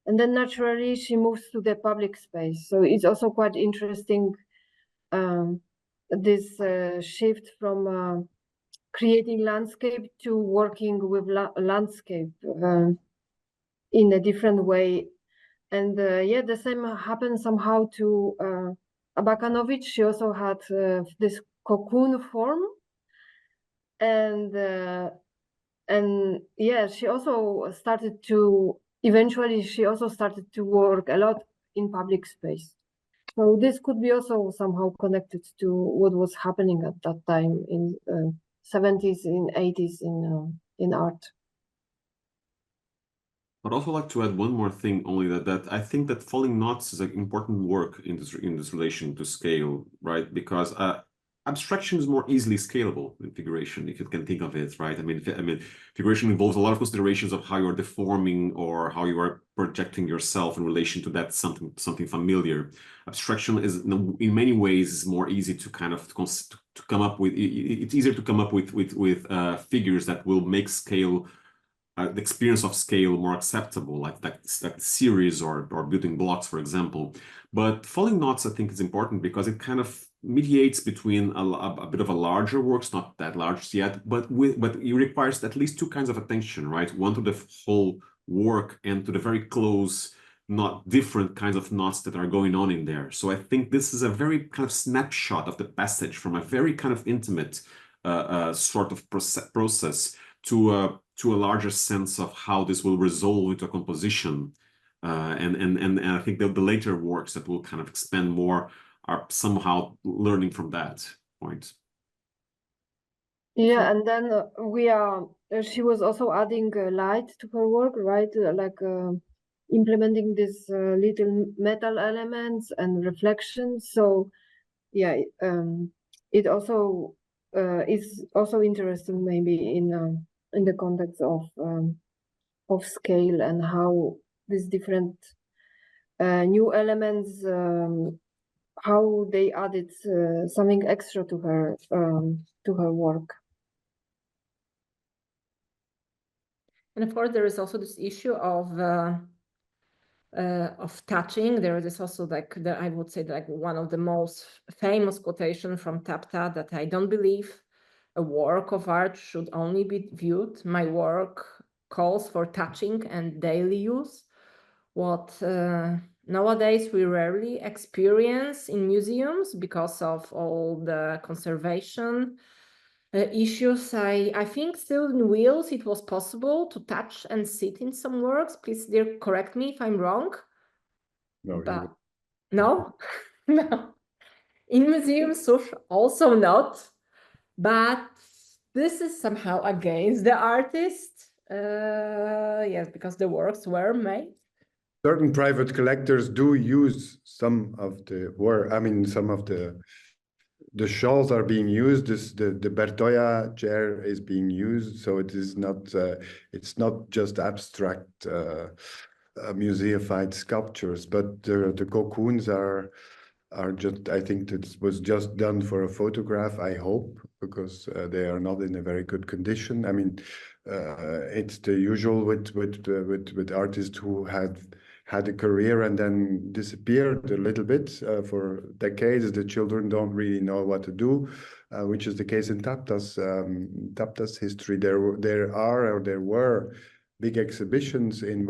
And then naturally she moves to the public space. So it's also quite interesting, this shift from creating landscape to working with landscape in a different way. And yeah, the same happened somehow to Abakanowicz. She also had this cocoon form, and yeah, she also started to eventually work a lot in public space. So this could be also somehow connected to what was happening at that time in 70s, in 80s in art. I'd also like to add one more thing, only that I think that Falling Knots is an important work in this relation to scale, right? Because abstraction is more easily scalable than figuration, if you can think of it, right? I mean, figuration involves a lot of considerations of how you're deforming or how you are projecting yourself in relation to that something familiar. Abstraction is, in many ways, is more easy to kind of to come up with. It's easier to come up with figures that will make scale. The experience of scale more acceptable, like series or building blocks, for example. But Falling Knots, I think, is important because it kind of mediates between a bit of a larger works, not that large yet, but it requires at least two kinds of attention, right? One to the whole work and to the very close, not different kinds of knots that are going on in there. So I think this is a very kind of snapshot of the passage from a very kind of intimate sort of process to a larger sense of how this will resolve into a composition. And I think that the later works that will kind of expand more are somehow learning from that point. Yeah, and then she was also adding light to her work, right? Implementing these little metal elements and reflections. So yeah, it also is also interesting maybe in the context of scale and how these different new elements, how they added something extra to her work. And of course, there is also this issue of touching. There is also I would say one of the most famous quotation from Tapta that I don't believe a work of art should only be viewed. My work calls for touching and daily use. What nowadays we rarely experience in museums because of all the conservation issues. I think still in wheels it was possible to touch and sit in some works. Please, Dirk, correct me if I'm wrong. No, but no, no. In museums also not. But this is somehow against the artist. Yes, because the works were made. Certain private collectors do use some of the work. I mean, some of the shawls are being used. The Bertoia chair is being used, so it is not. It's not just abstract museified sculptures, but the cocoons are just. I think it was just done for a photograph. I hope, because they are not in a very good condition. I mean, it's the usual with artists who had a career and then disappeared a little bit for decades. The children don't really know what to do, which is the case in Tapta's history. There were big exhibitions in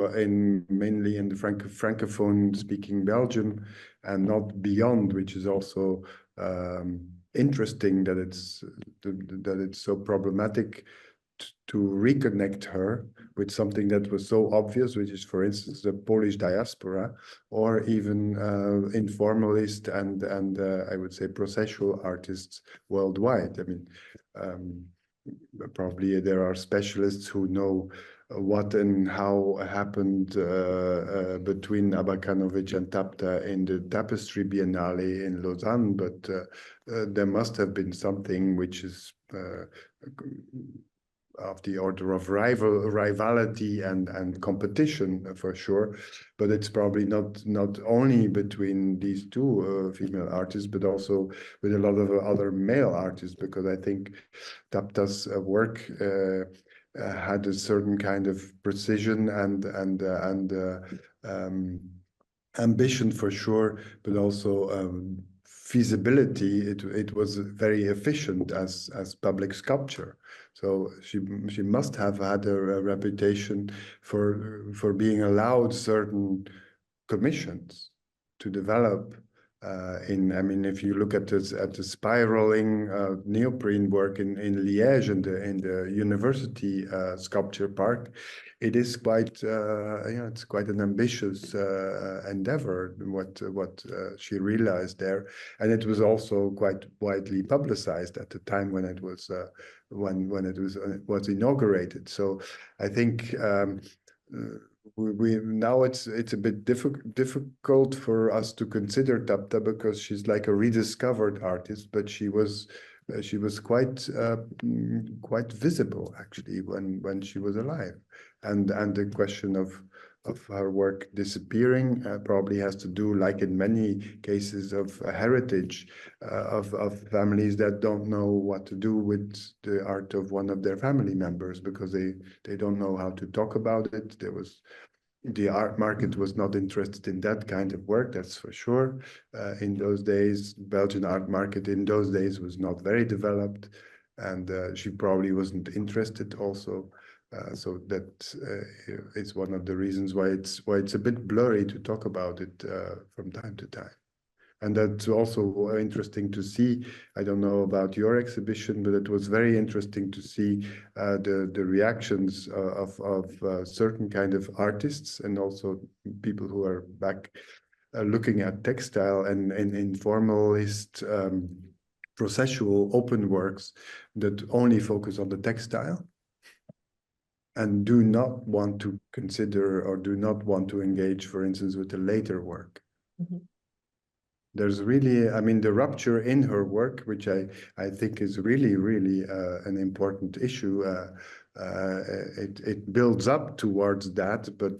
mainly in the francophone speaking Belgium and not beyond, which is also interesting that it's so problematic to reconnect her with something that was so obvious, which is, for instance, the Polish diaspora, or even informalist and I would say processual artists worldwide. I mean, probably there are specialists who know what and how happened between Abakanowicz and Tapta in the Tapestry Biennale in Lausanne, but there must have been something which is the order of rivalry and competition for sure, but it's probably not only between these two female artists, but also with a lot of other male artists, because I think Tapta's work had a certain kind of precision and ambition for sure, but also feasibility. It was very efficient as public sculpture. So she must have had a reputation for being allowed certain commissions to develop. I mean, if you look at the spiraling neoprene work in Liège in the university sculpture park, it is quite it's quite an ambitious endeavor what she realized there, and it was also quite widely publicized at the time when it was when it was inaugurated. So I think. Now it's a bit difficult for us to consider Tapta because she's like a rediscovered artist, but she was quite visible actually when she was alive, and the question of her work disappearing probably has to do, like in many cases of heritage of families that don't know what to do with the art of one of their family members because they don't know how to talk about it. The art market was not interested in that kind of work, that's for sure. In those days, Belgian art market in those days was not very developed, and she probably wasn't interested also. So that is one of the reasons why it's a bit blurry to talk about it from time to time. And that's also interesting to see. I don't know about your exhibition, but it was very interesting to see the reactions of certain kind of artists and also people who are back looking at textile and informalist processual open works that only focus on the textile and do not want to consider or do not want to engage, for instance, with the later work. Mm-hmm. There's really, I mean, the rupture in her work, which I think is really, really an important issue. It builds up towards that, but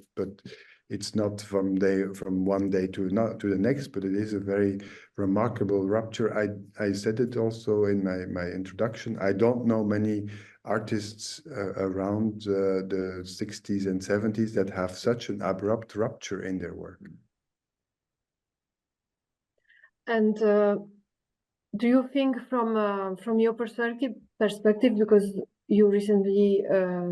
it's not from one day to the next, but it is a very remarkable rupture. I said it also in my introduction. I don't know many artists around the 60s and 70s that have such an abrupt rupture in their work. And do you think from your perspective, because you recently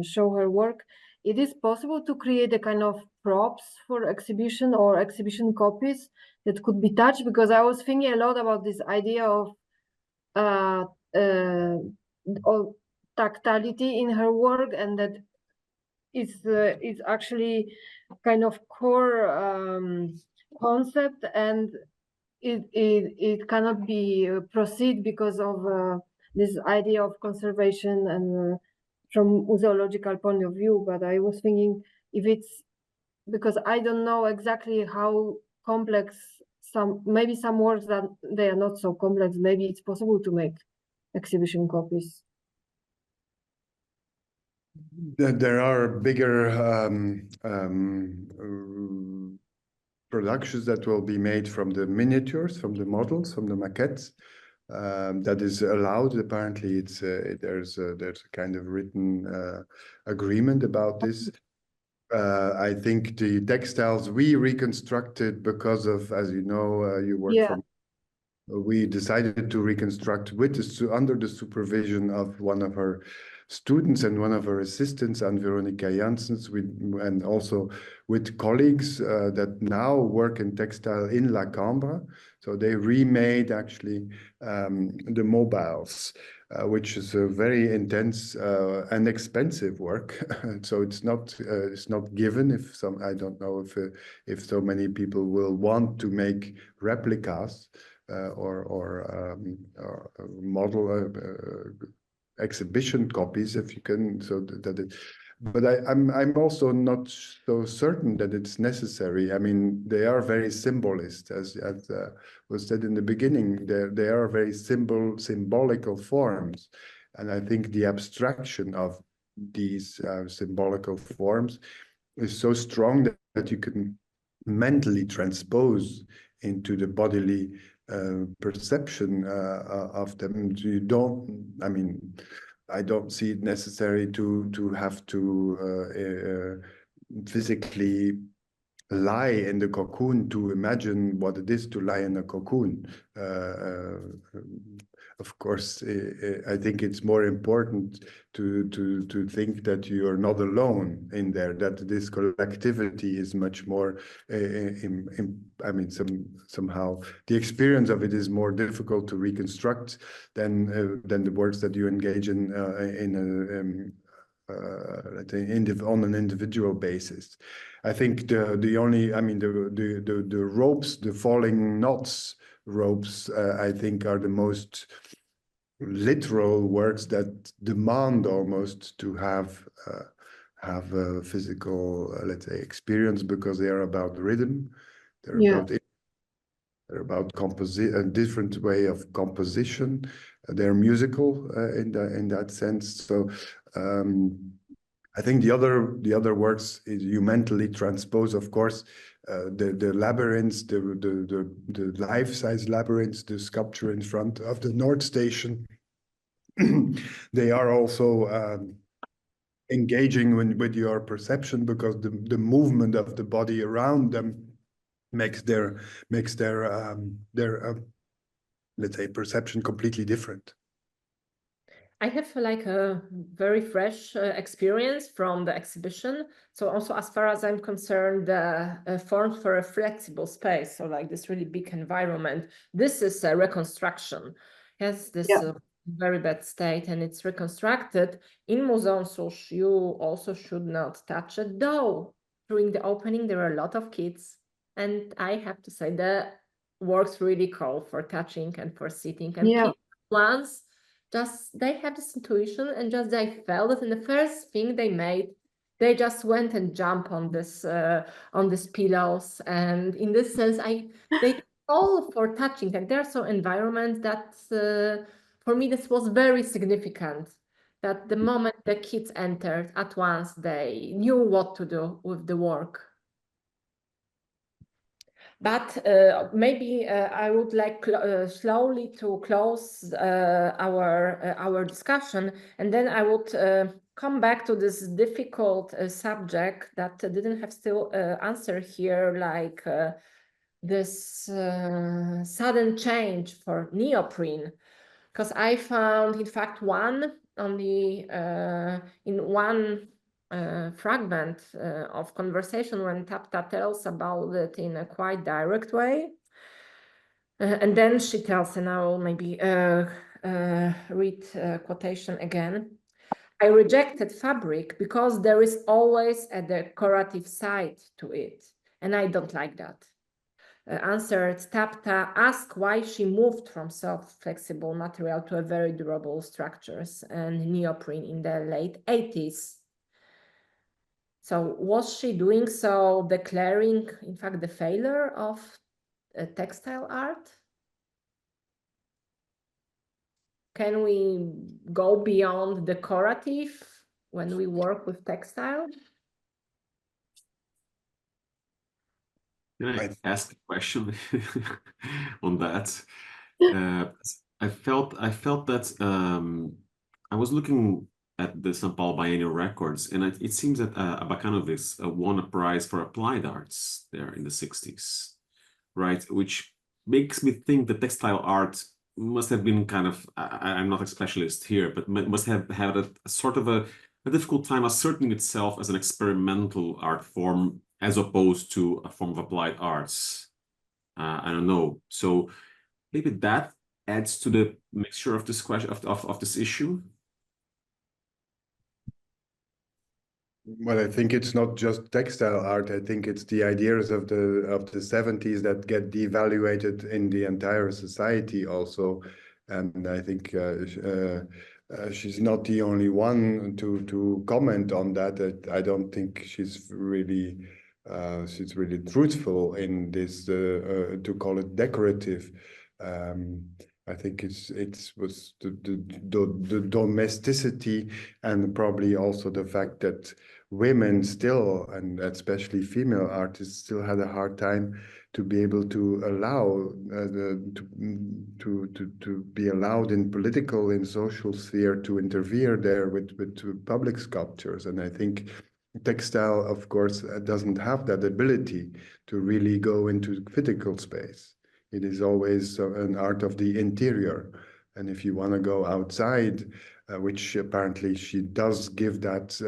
show her work, it is possible to create a kind of props for exhibition or exhibition copies that could be touched? Because I was thinking a lot about this idea of tactility in her work, and that is actually kind of core concept, and it cannot be proceed because of this idea of conservation and from museological point of view. But I was thinking if it's because I don't know exactly how complex maybe some works that they are not so complex, maybe it's possible to make exhibition copies. There are bigger productions that will be made from the miniatures, from the models, from the maquettes. That is allowed. Apparently, there's a kind of written agreement about this. I think the textiles we reconstructed because of, as you know, you work from. We decided to reconstruct under the supervision of one of her students and one of her assistants, Anne Veronica Janssens, and also with colleagues that now work in textile in La Cambre. So they remade actually the mobiles, which is a very intense and expensive work. So it's not given. I don't know if so many people will want to make replicas. Or model exhibition copies, if you can, so that it. But I'm also not so certain that it's necessary. I mean, they are very symbolist, as was said in the beginning. They are very symbolical forms, and I think the abstraction of these symbolical forms is so strong that you can mentally transpose into the bodily perception of them. You don't, I mean, I don't see it necessary to have to physically lie in the cocoon to imagine what it is to lie in a cocoon. Of course, I think it's more important to think that you are not alone in there, that this collectivity is much more, I mean, somehow the experience of it is more difficult to reconstruct than the works that you engage in let's say on an individual basis. I think the only, I mean, the ropes, the falling knots ropes, I think are the most literal works that demand almost to have a physical, let's say, experience, because they are about rhythm. They're about a different way of composition. They're musical in that sense. So I think the other works is you mentally transpose, of course, the labyrinths, the life-size labyrinths, the sculpture in front of the North Station. They are also engaging with your perception, because the movement of the body around them makes their let's say perception completely different. I have like a very fresh experience from the exhibition. So also, as far as I'm concerned, the forms for a flexible space, so like this really big environment, this is a reconstruction. Yes, this very bad state, and it's reconstructed. In Muzeum Susz, you also should not touch it, though during the opening there were a lot of kids, and I have to say the works really call for touching and for sitting, and kids once just they have this intuition, and just they felt it, and the first thing they made, they just went and jumped on these pillows, and in this sense they call for touching, and there's so environment that for me this was very significant, that the moment the kids entered, at once they knew what to do with the work. But maybe I would like slowly to close our discussion, and then I would come back to this difficult subject that didn't have still answer here, like this sudden change for neoprene, because I found, in fact, one only in one fragment of conversation when Tapta tells about it in a quite direct way. And then she tells, and I will maybe read quotation again. I rejected fabric because there is always a decorative side to it, and I don't like that. Answered Tapta, asked why she moved from soft, flexible material to a very durable structures and neoprene in the late 80s. So was she doing so declaring, in fact, the failure of textile art? Can we go beyond decorative when we work with textile? Can I ask a question on that? I felt that I was looking at the São Paulo Biennial records, and it seems that Abakanowicz won a prize for applied arts there in the 60s, right? Which makes me think that textile art must have been kind of, I'm not a specialist here, but must have had a sort of a difficult time asserting itself as an experimental art form as opposed to a form of applied arts. I don't know. So maybe that adds to the mixture of this question of this issue. Well, I think it's not just textile art. I think it's the ideas of the 70s that get devaluated in the entire society also. And I think she's not the only one to comment on that. I don't think she's really truthful in this to call it decorative. I think it was the domesticity, and probably also the fact that women still, and especially female artists, still had a hard time to be able to allow to be allowed in political and social sphere to interfere there with public sculptures. And I think textile, of course, doesn't have that ability to really go into physical space. It is always an art of the interior. And if you want to go outside, which apparently she does give that,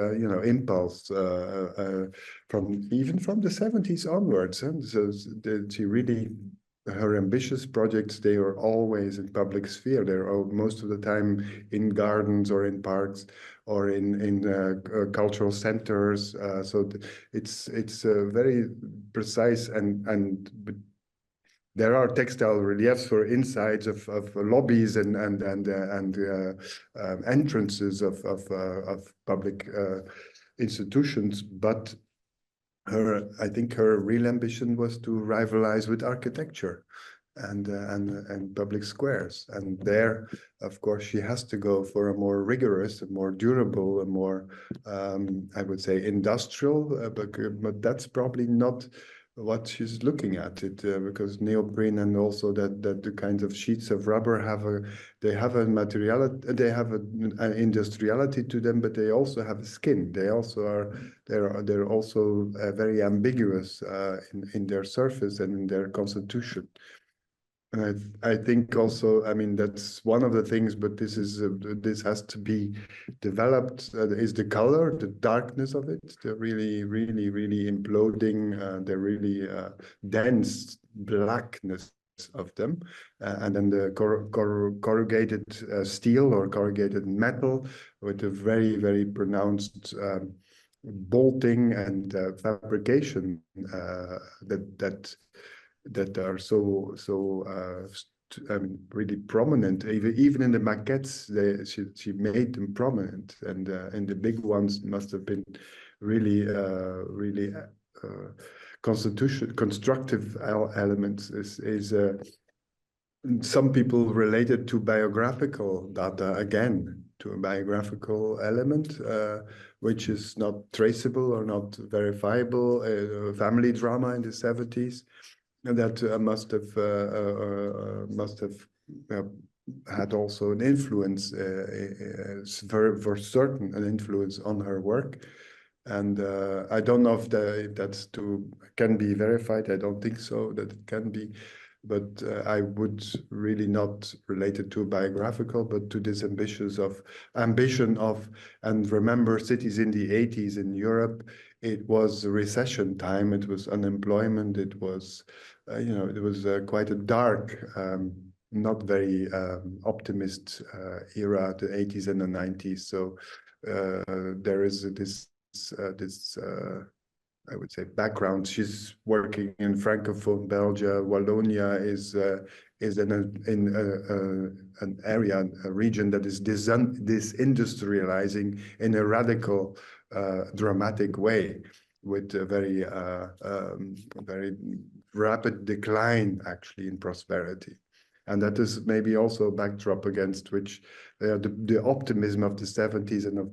impulse from the 70s onwards. And so she really, her ambitious projects, they are always in public sphere. They're most of the time in gardens or in parks or in cultural centers. So it's very precise and there are textile reliefs for insides of lobbies and entrances of public institutions, but I think her real ambition was to rivalize with architecture and public squares. And there, of course, she has to go for a more rigorous, a more durable, a more, I would say, industrial, but that's probably not what she's looking at it, because neoprene and also that the kinds of sheets of rubber have a materiality, they have an industriality to them, but they also have a skin. They also are they're also very ambiguous in their surface and in their constitution. And I think also, I mean, that's one of the things, but this has to be developed, is the color, the darkness of it, the really imploding, the really dense blackness of them, and then the corrugated steel or corrugated metal with a very pronounced bolting and fabrication that are so I mean, really prominent. Even in the maquettes, she made them prominent, and the big ones must have been really constructive elements. Is some people related to biographical data again, to a biographical element, which is not traceable or not verifiable. Family drama in the 70s. That must have had also an influence, for certain, an influence on her work. And I don't know if that's can be verified. I don't think so that it can be, but I would really not relate it to biographical, but to this ambition of, and remember, cities in the 80s in Europe, it was recession time, it was unemployment, it was, it was quite a dark, not very optimist era, the 80s and the 90s. So there is this I would say background. She's working in Francophone Belgium. Wallonia is in an area, a region that is disindustrializing in a radical, dramatic way, with a very rapid decline actually in prosperity. And that is maybe also a backdrop against which the optimism of the 70s and of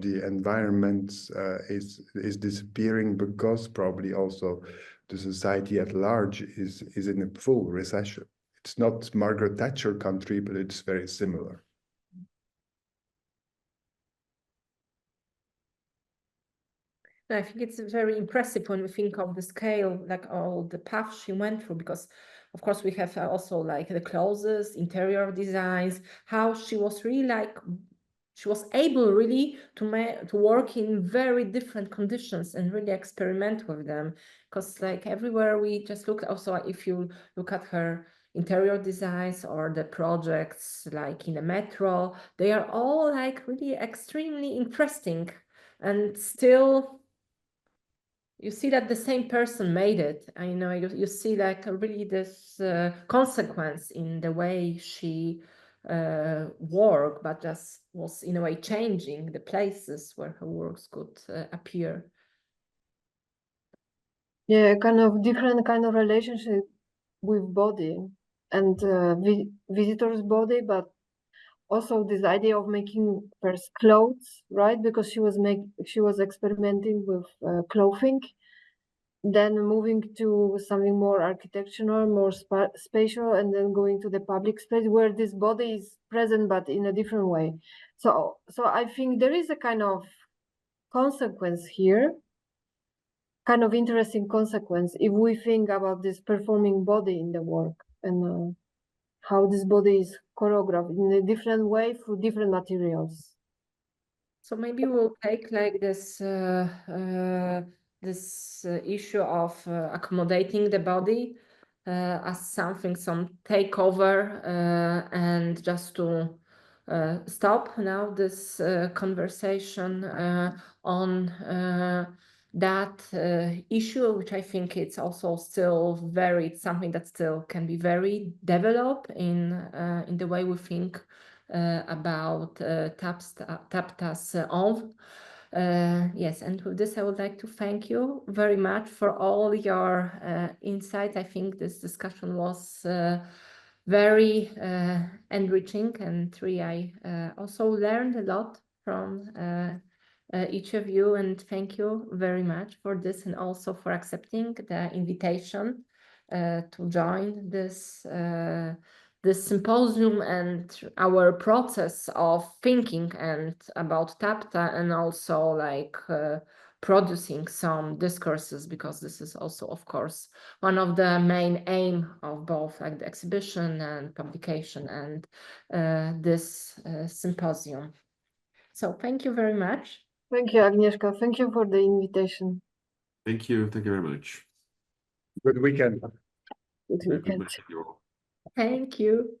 the environment is disappearing, because probably also the society at large is in a full recession. It's not Margaret Thatcher country, but it's very similar. I think it's very impressive when we think of the scale, like all the paths she went through, because of course we have also like the clothes, interior designs, how she was really like, she was able really to work in very different conditions and really experiment with them. Because like everywhere we just look, also if you look at her interior designs or the projects like in the metro, they are all like really extremely interesting, and still you see that the same person made it. I know you see like really this consequence in the way she worked, but just was in a way changing the places where her works could appear. Yeah, kind of different kind of relationship with body. and visitor's body, but also this idea of making first clothes, right? Because she was experimenting with clothing, then moving to something more architectural, more spatial, and then going to the public space where this body is present but in a different way. So I think there is a kind of consequence here, kind of interesting consequence if we think about this performing body in the work and how this body is choreographed in a different way through different materials. So maybe we'll take like this issue of accommodating the body as something, some takeover, and just to stop now this conversation on that issue, which I think it's also still something that still can be very developed in the way we think about Tapta's oeuvre. Yes, and with this, I would like to thank you very much for all your insights. I think this discussion was very enriching, and really I also learned a lot from each of you, and thank you very much for this and also for accepting the invitation to join this symposium and our process of thinking and about Tapta, and also like producing some discourses, because this is also, of course, one of the main aim of both like the exhibition and publication and this symposium. So thank you very much. Thank you, Agnieszka. Thank you for the invitation. Thank you very much. Good weekend. Good weekend. Good weekend. Thank you.